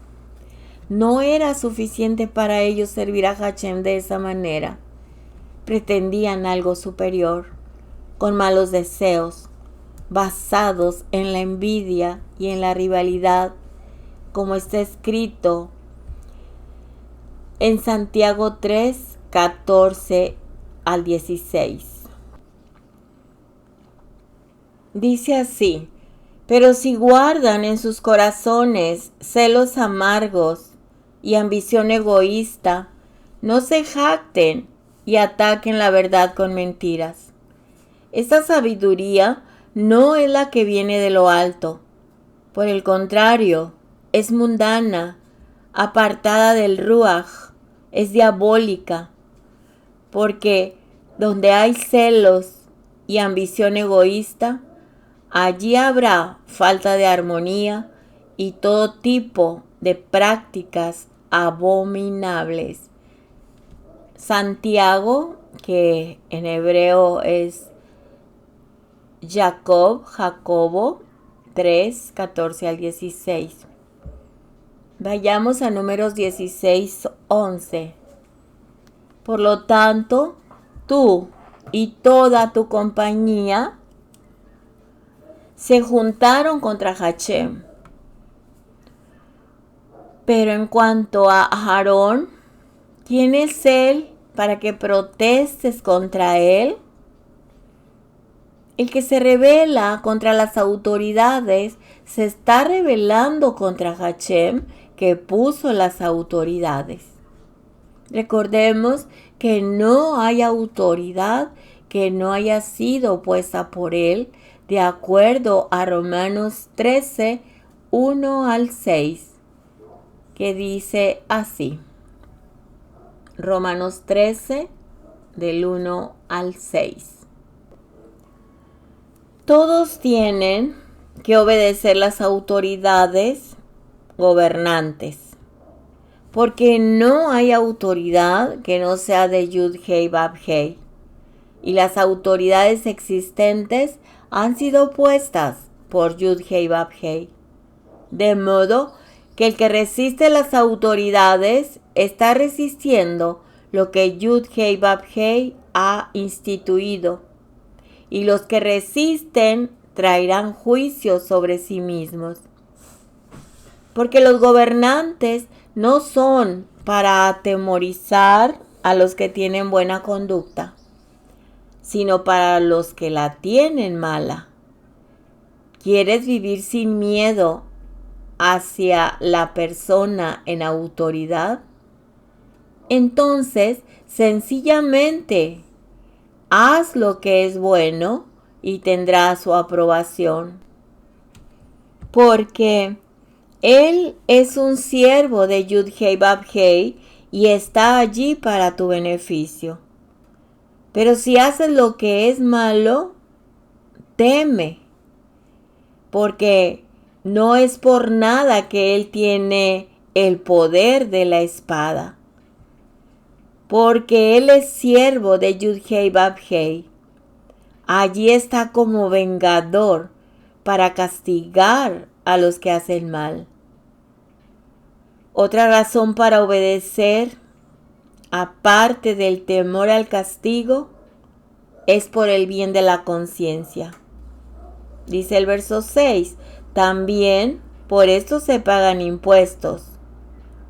No era suficiente para ellos servir a Hashem de esa manera. Pretendían algo superior, con malos deseos, basados en la envidia y en la rivalidad, como está escrito en Santiago 3, 14 al 16. Dice así: pero si guardan en sus corazones celos amargos y ambición egoísta, no se jacten y ataquen la verdad con mentiras. Esta sabiduría no es la que viene de lo alto. Por el contrario, es mundana, apartada del Ruach, es diabólica, porque donde hay celos y ambición egoísta, allí habrá falta de armonía y todo tipo de prácticas abominables. Santiago, que en hebreo es Jacobo 3, 14 al 16. Vayamos a Números 16, 11. Por lo tanto, tú y toda tu compañía se juntaron contra Hashem. Pero en cuanto a Aarón, ¿quién es él para que protestes contra él? El que se rebela contra las autoridades se está rebelando contra Hashem, que puso las autoridades. Recordemos que no hay autoridad que no haya sido puesta por él, de acuerdo a Romanos 13, 1 al 6, que dice así. Romanos 13, del 1 al 6. Todos tienen que obedecer las autoridades gobernantes, porque no hay autoridad que no sea de Yud-Hei Vav-Hei, y las autoridades existentes han sido puestas por Yud-Hei Vav-Hei. De modo que el que resiste las autoridades está resistiendo lo que Yud-Hei Vav-Hei ha instituido, y los que resisten traerán juicio sobre sí mismos. Porque los gobernantes no son para atemorizar a los que tienen buena conducta, sino para los que la tienen mala. ¿Quieres vivir sin miedo hacia la persona en autoridad? Entonces, sencillamente, haz lo que es bueno y tendrás su aprobación. Porque él es un siervo de Yud-Hei Vav-Hei y está allí para tu beneficio. Pero si haces lo que es malo, teme, porque no es por nada que él tiene el poder de la espada, porque él es siervo de Yud-Hei Vav-Hei. Allí está como vengador para castigar a los que hacen mal. Otra razón para obedecer, aparte del temor al castigo, es por el bien de la conciencia. Dice el verso 6, también por esto se pagan impuestos,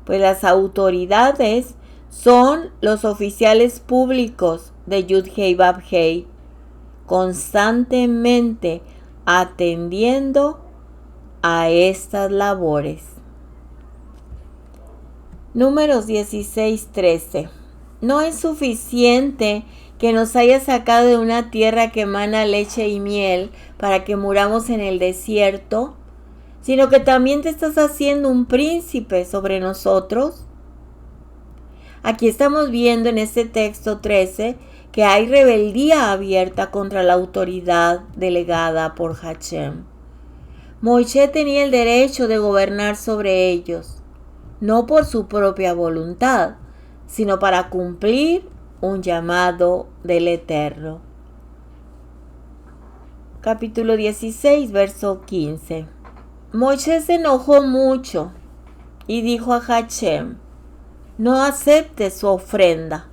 pues las autoridades son los oficiales públicos de Yud-Hei Vav-Hei, constantemente atendiendo a estas labores. Números 16:13. No es suficiente que nos haya sacado de una tierra que emana leche y miel para que muramos en el desierto, sino que también te estás haciendo un príncipe sobre nosotros. Aquí estamos viendo en este texto 13 que hay rebeldía abierta contra la autoridad delegada por Hashem. Moisés tenía el derecho de gobernar sobre ellos, no por su propia voluntad, sino para cumplir un llamado del Eterno. Capítulo 16, verso 15. Moisés se enojó mucho y dijo a Hashem, no aceptes su ofrenda.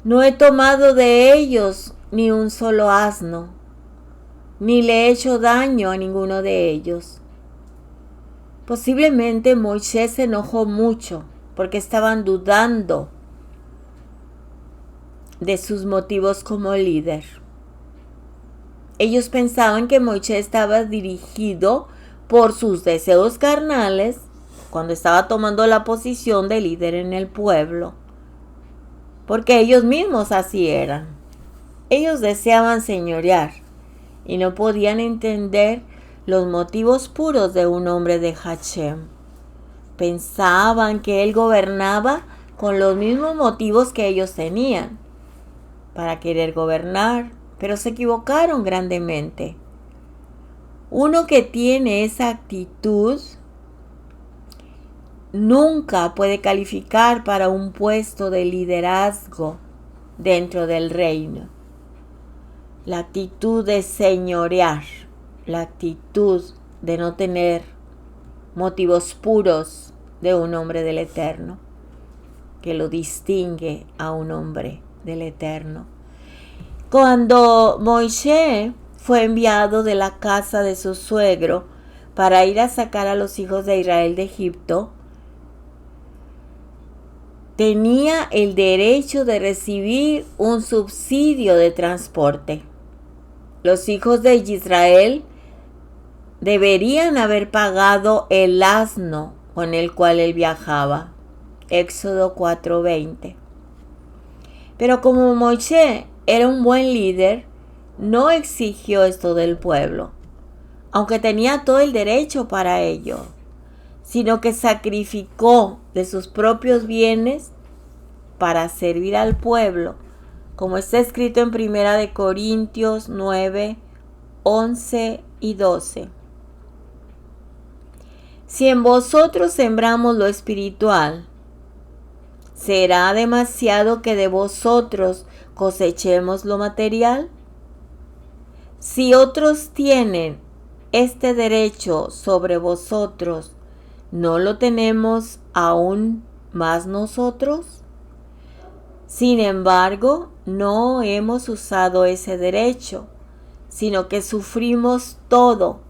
No he tomado de ellos ni un solo asno, ni le he hecho daño a ninguno de ellos. Posiblemente Moisés se enojó mucho porque estaban dudando de sus motivos como líder. Ellos pensaban que Moisés estaba dirigido por sus deseos carnales cuando estaba tomando la posición de líder en el pueblo, porque ellos mismos así eran. Ellos deseaban señorear y no podían entender los motivos puros de un hombre de Hashem. Pensaban que él gobernaba con los mismos motivos que ellos tenían para querer gobernar, pero se equivocaron grandemente. Uno que tiene esa actitud nunca puede calificar para un puesto de liderazgo dentro del reino. La actitud de señorear, la actitud de no tener motivos puros de un hombre del Eterno, que lo distingue a un hombre del Eterno. Cuando Moisés fue enviado de la casa de su suegro para ir a sacar a los hijos de Israel de Egipto, tenía el derecho de recibir un subsidio de transporte. Los hijos de Israel deberían haber pagado el asno con el cual él viajaba. Éxodo 4:20. Pero como Moisés era un buen líder, no exigió esto del pueblo, aunque tenía todo el derecho para ello, sino que sacrificó de sus propios bienes para servir al pueblo, como está escrito en 1 Corintios 9, 11 y 12. Si en vosotros sembramos lo espiritual, ¿será demasiado que de vosotros cosechemos lo material? Si otros tienen este derecho sobre vosotros, ¿no lo tenemos aún más nosotros? Sin embargo, no hemos usado ese derecho, sino que sufrimos todo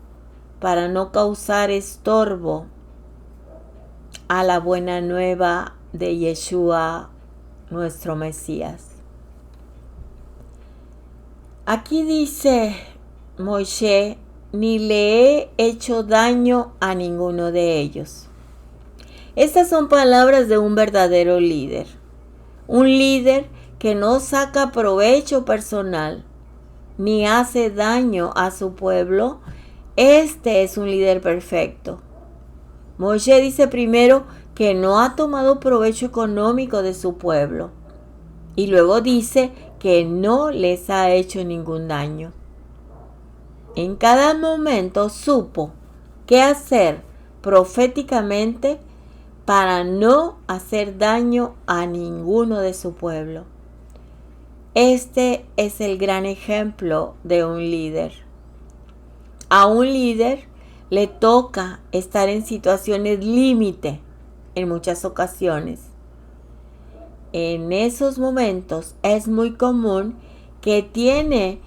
para no causar estorbo a la buena nueva de Yeshua, nuestro Mesías. Aquí dice Moisés, ni le he hecho daño a ninguno de ellos. Estas son palabras de un verdadero líder. Un líder que no saca provecho personal ni hace daño a su pueblo. Este es un líder perfecto. Moisés dice primero que no ha tomado provecho económico de su pueblo y luego dice que no les ha hecho ningún daño. En cada momento supo qué hacer proféticamente para no hacer daño a ninguno de su pueblo. Este es el gran ejemplo de un líder. A un líder le toca estar en situaciones límite en muchas ocasiones. En esos momentos es muy común que tiene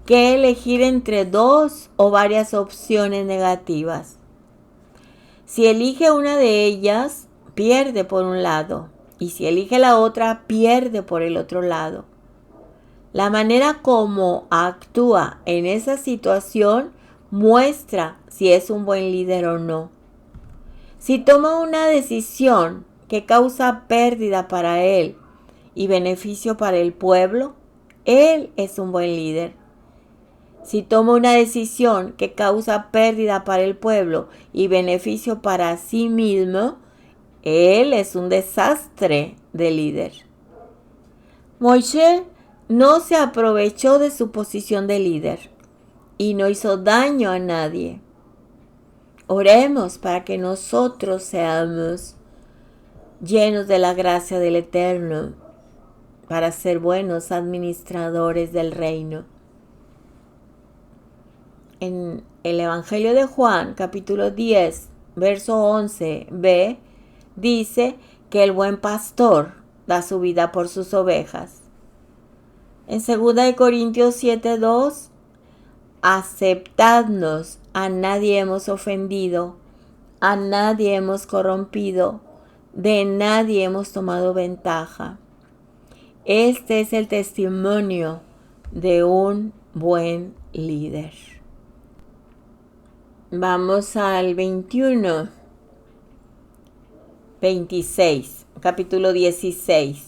que elegir entre dos o varias opciones negativas. Si elige una de ellas, pierde por un lado, y si elige la otra, pierde por el otro lado. La manera como actúa en esa situación muestra si es un buen líder o no. Si toma una decisión que causa pérdida para él y beneficio para el pueblo, él es un buen líder. Si toma una decisión que causa pérdida para el pueblo y beneficio para sí mismo, él es un desastre de líder. Moisés no se aprovechó de su posición de líder y no hizo daño a nadie. Oremos para que nosotros seamos llenos de la gracia del Eterno para ser buenos administradores del reino. En el Evangelio de Juan, capítulo 10, verso 11b, dice que el buen pastor da su vida por sus ovejas. En 2 Corintios 7:2, aceptadnos, a nadie hemos ofendido, a nadie hemos corrompido, de nadie hemos tomado ventaja. Este es el testimonio de un buen líder. Vamos al 26, capítulo 16.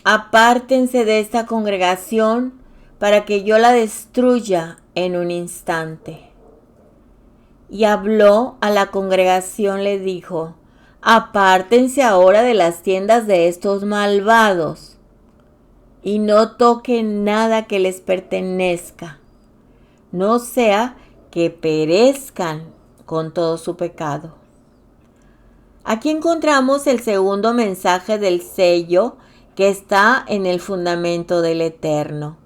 Apártense de esta congregación para que yo la destruya en un instante. Y habló a la congregación, le dijo: apártense ahora de las tiendas de estos malvados y no toquen nada que les pertenezca, no sea que perezcan con todo su pecado. Aquí encontramos el segundo mensaje del sello que está en el fundamento del Eterno.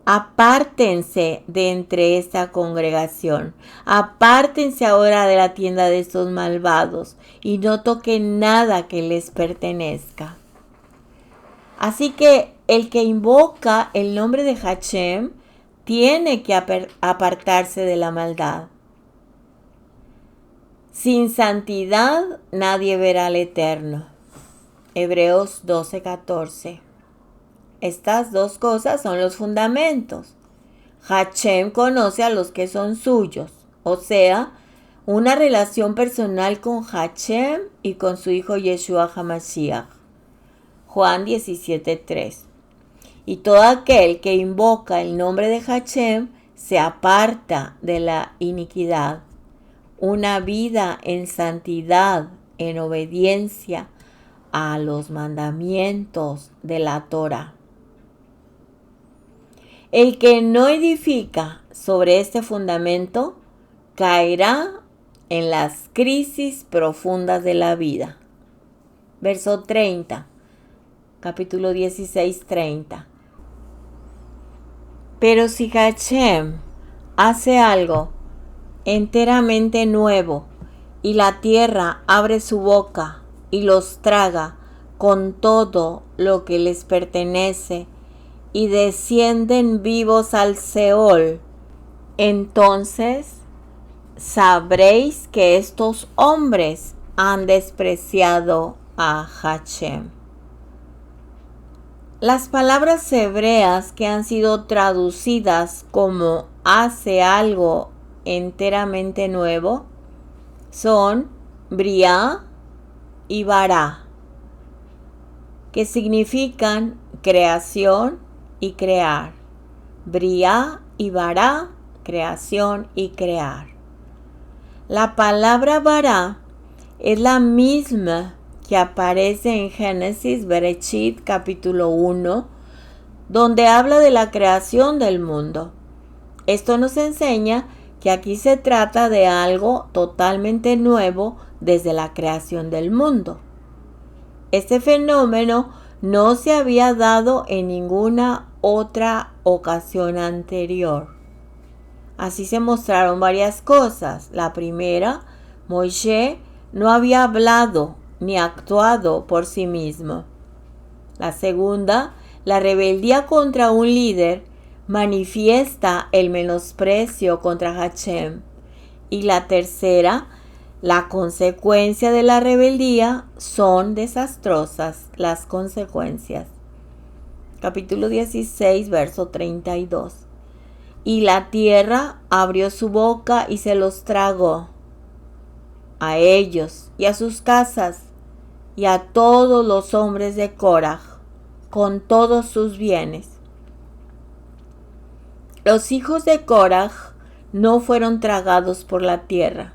Apártense de entre esta congregación, apártense ahora de la tienda de estos malvados y no toquen nada que les pertenezca. Así que el que invoca el nombre de Hashem tiene que apartarse de la maldad. Sin santidad nadie verá al Eterno. Hebreos 12:14. Estas dos cosas son los fundamentos. Hashem conoce a los que son suyos, o sea, una relación personal con Hashem y con su hijo Yeshua HaMashiach. Juan 17:3. Y todo aquel que invoca el nombre de Hashem se aparta de la iniquidad. Una vida en santidad, en obediencia a los mandamientos de la Torah. El que no edifica sobre este fundamento caerá en las crisis profundas de la vida. Verso 30, capítulo 16, 30. Pero si Hashem hace algo enteramente nuevo y la tierra abre su boca y los traga con todo lo que les pertenece y descienden vivos al Seol, entonces sabréis que estos hombres han despreciado a Hashem. Las palabras hebreas que han sido traducidas como hace algo enteramente nuevo son Briá y Bará, que significan creación y crear. Briá y Bará, creación y crear. La palabra Bará es la misma que aparece en Génesis, Bereshit, capítulo 1, donde habla de la creación del mundo. Esto nos enseña que aquí se trata de algo totalmente nuevo desde la creación del mundo. Este fenómeno no se había dado en ninguna otra ocasión anterior. Así se mostraron varias cosas. La primera, Moisés no había hablado ni actuado por sí mismo. La segunda, la rebeldía contra un líder manifiesta el menosprecio contra Hashem. Y la tercera, la consecuencia de la rebeldía son desastrosas las consecuencias. Capítulo 16, verso 32. Y la tierra abrió su boca y se los tragó, a ellos y a sus casas y a todos los hombres de Coraj, con todos sus bienes. Los hijos de Coraj no fueron tragados por la tierra.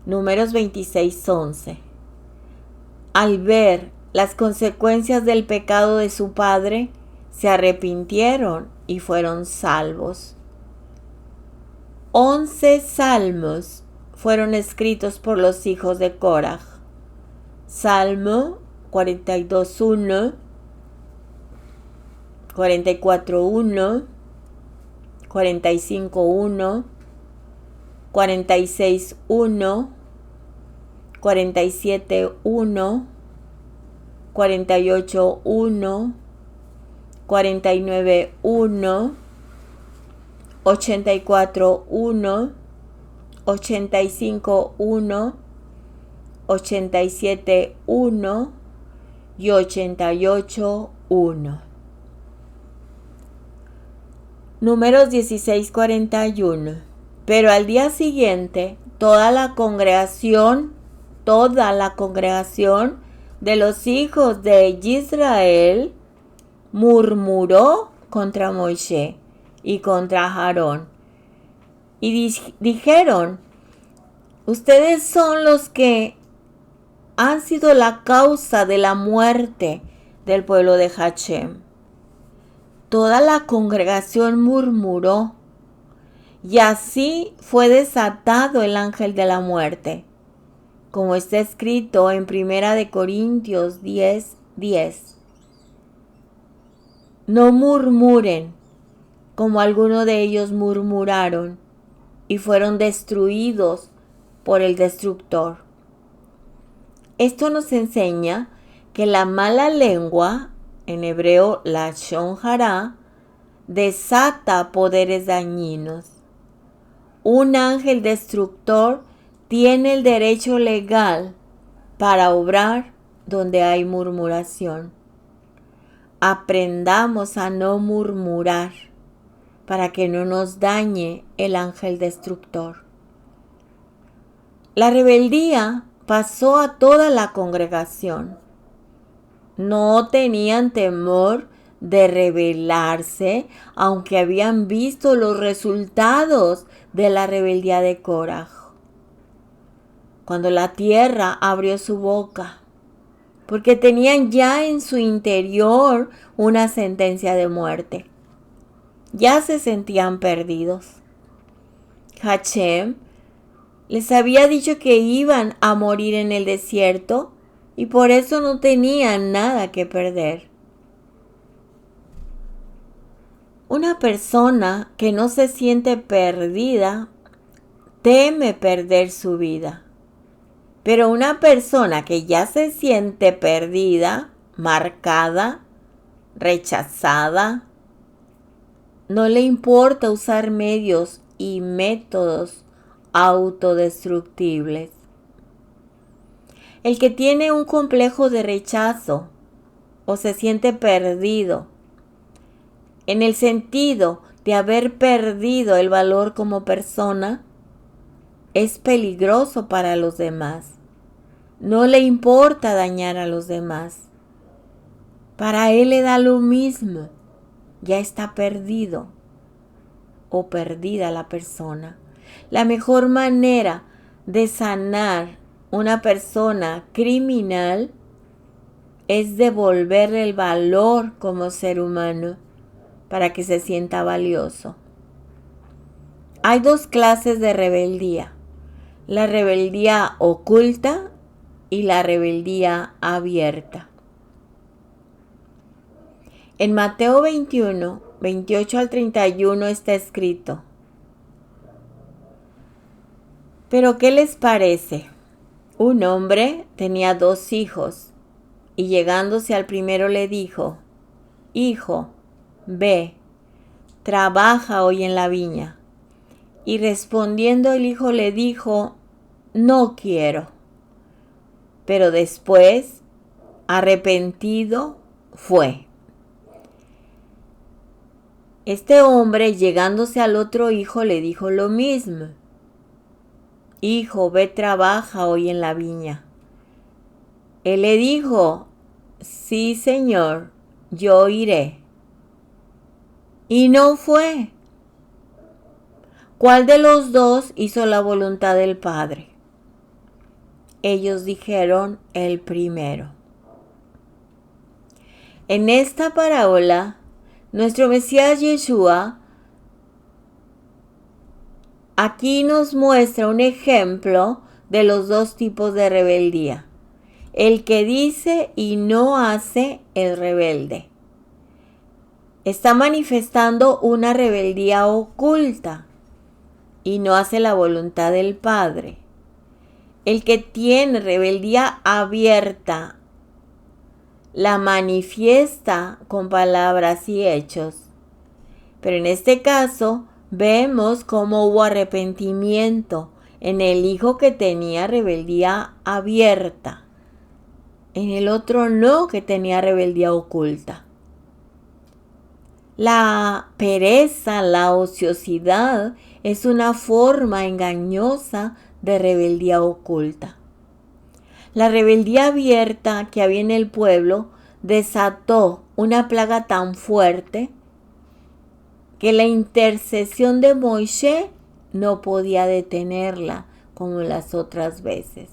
Números 26:11. Al ver las consecuencias del pecado de su padre, se arrepintieron y fueron salvos. 11 salmos fueron escritos por los hijos de Coraj. Salmo 42:1, 44:1, 45:1, 46:1, 47:1, 48:1, 49:1, 84:1, 85:1, 87:1 y 88:1. Números 16:41. Pero al día siguiente, toda la congregación de los hijos de Israel murmuró contra Moisés y contra Aarón. Y dijeron: ustedes son los que han sido la causa de la muerte del pueblo de Hashem. Toda la congregación murmuró, y así fue desatado el ángel de la muerte, como está escrito en 1 Corintios 10:10. No murmuren, como algunos de ellos murmuraron, y fueron destruidos por el destructor. Esto nos enseña que la mala lengua, en hebreo lashon hara, desata poderes dañinos. Un ángel destructor tiene el derecho legal para obrar donde hay murmuración. Aprendamos a no murmurar para que no nos dañe el ángel destructor. La rebeldía pasó a toda la congregación. No tenían temor de rebelarse, aunque habían visto los resultados de la rebeldía de Coraj. Cuando la tierra abrió su boca, porque tenían ya en su interior una sentencia de muerte. Ya se sentían perdidos. Hashem les había dicho que iban a morir en el desierto y por eso no tenían nada que perder. Una persona que no se siente perdida teme perder su vida. Pero una persona que ya se siente perdida, marcada, rechazada, no le importa usar medios y métodos autodestructibles. El que tiene un complejo de rechazo o se siente perdido, en el sentido de haber perdido el valor como persona, es peligroso para los demás. No le importa dañar a los demás. Para él le da lo mismo. Ya está perdido o perdida la persona. La mejor manera de sanar una persona criminal es devolverle el valor como ser humano para que se sienta valioso. Hay dos clases de rebeldía: la rebeldía oculta y la rebeldía abierta. En Mateo 21, 28 al 31 está escrito: ¿pero qué les parece? Un hombre tenía 2 hijos, y llegándose al primero le dijo: Hijo, ve, trabaja hoy en la viña. Y respondiendo el hijo le dijo: No quiero. Pero después, arrepentido, fue. Este hombre, llegándose al otro hijo, le dijo lo mismo: Hijo, ve, trabaja hoy en la viña. Él le dijo: Sí, Señor, yo iré. Y no fue. ¿Cuál de los 2 hizo la voluntad del Padre? Ellos dijeron: el primero. En esta parábola, nuestro Mesías Yeshua aquí nos muestra un ejemplo de los 2 tipos de rebeldía. El que dice y no hace, el rebelde. Está manifestando una rebeldía oculta y no hace la voluntad del Padre. El que tiene rebeldía abierta la manifiesta con palabras y hechos. Pero en este caso vemos cómo hubo arrepentimiento en el hijo que tenía rebeldía abierta, en el otro no, que tenía rebeldía oculta. La pereza, la ociosidad, es una forma engañosa de rebeldía oculta. La rebeldía abierta que había en el pueblo desató una plaga tan fuerte que la intercesión de Moisés no podía detenerla como las otras veces.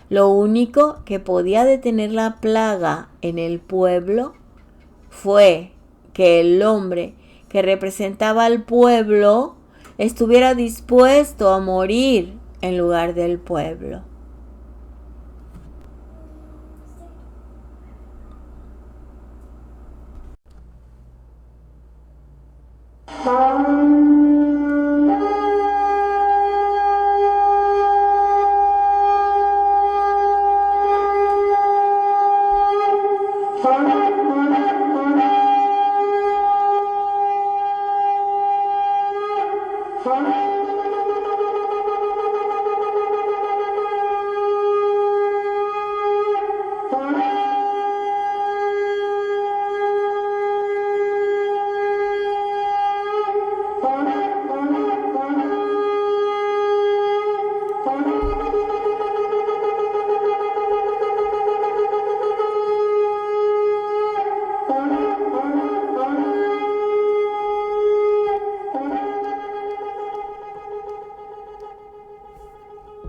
Lo único que podía detener la plaga en el pueblo fue que el hombre que representaba al pueblo estuviera dispuesto a morir en lugar del pueblo.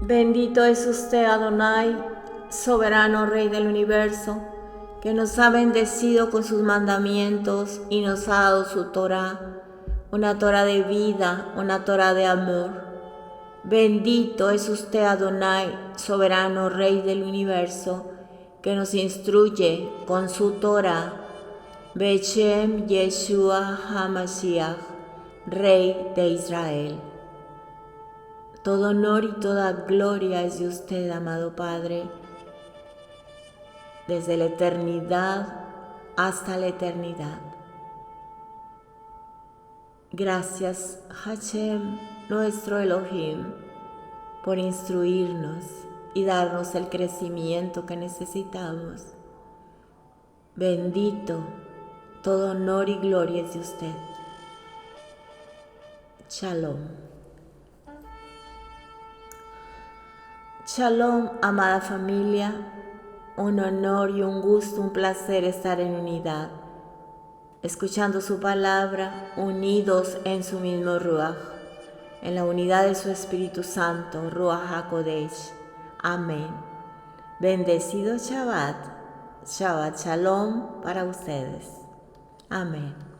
Bendito es usted, Adonai, soberano Rey del universo, que nos ha bendecido con sus mandamientos y nos ha dado su Torá, una Torá de vida, una Torá de amor. Bendito es usted, Adonai, soberano Rey del universo, que nos instruye con su Torá. Beshem Yeshua HaMashiach, Rey de Israel. Todo honor y toda gloria es de usted, amado Padre, desde la eternidad hasta la eternidad. Gracias, Hashem, nuestro Elohim, por instruirnos y darnos el crecimiento que necesitamos. Bendito, todo honor y gloria es de usted. Shalom. Shalom, amada familia, un honor y un gusto, un placer estar en unidad, escuchando su palabra, unidos en su mismo Ruach, en la unidad de su Espíritu Santo, Ruach HaKodesh. Amén. Bendecido Shabbat, Shabbat Shalom para ustedes. Amén.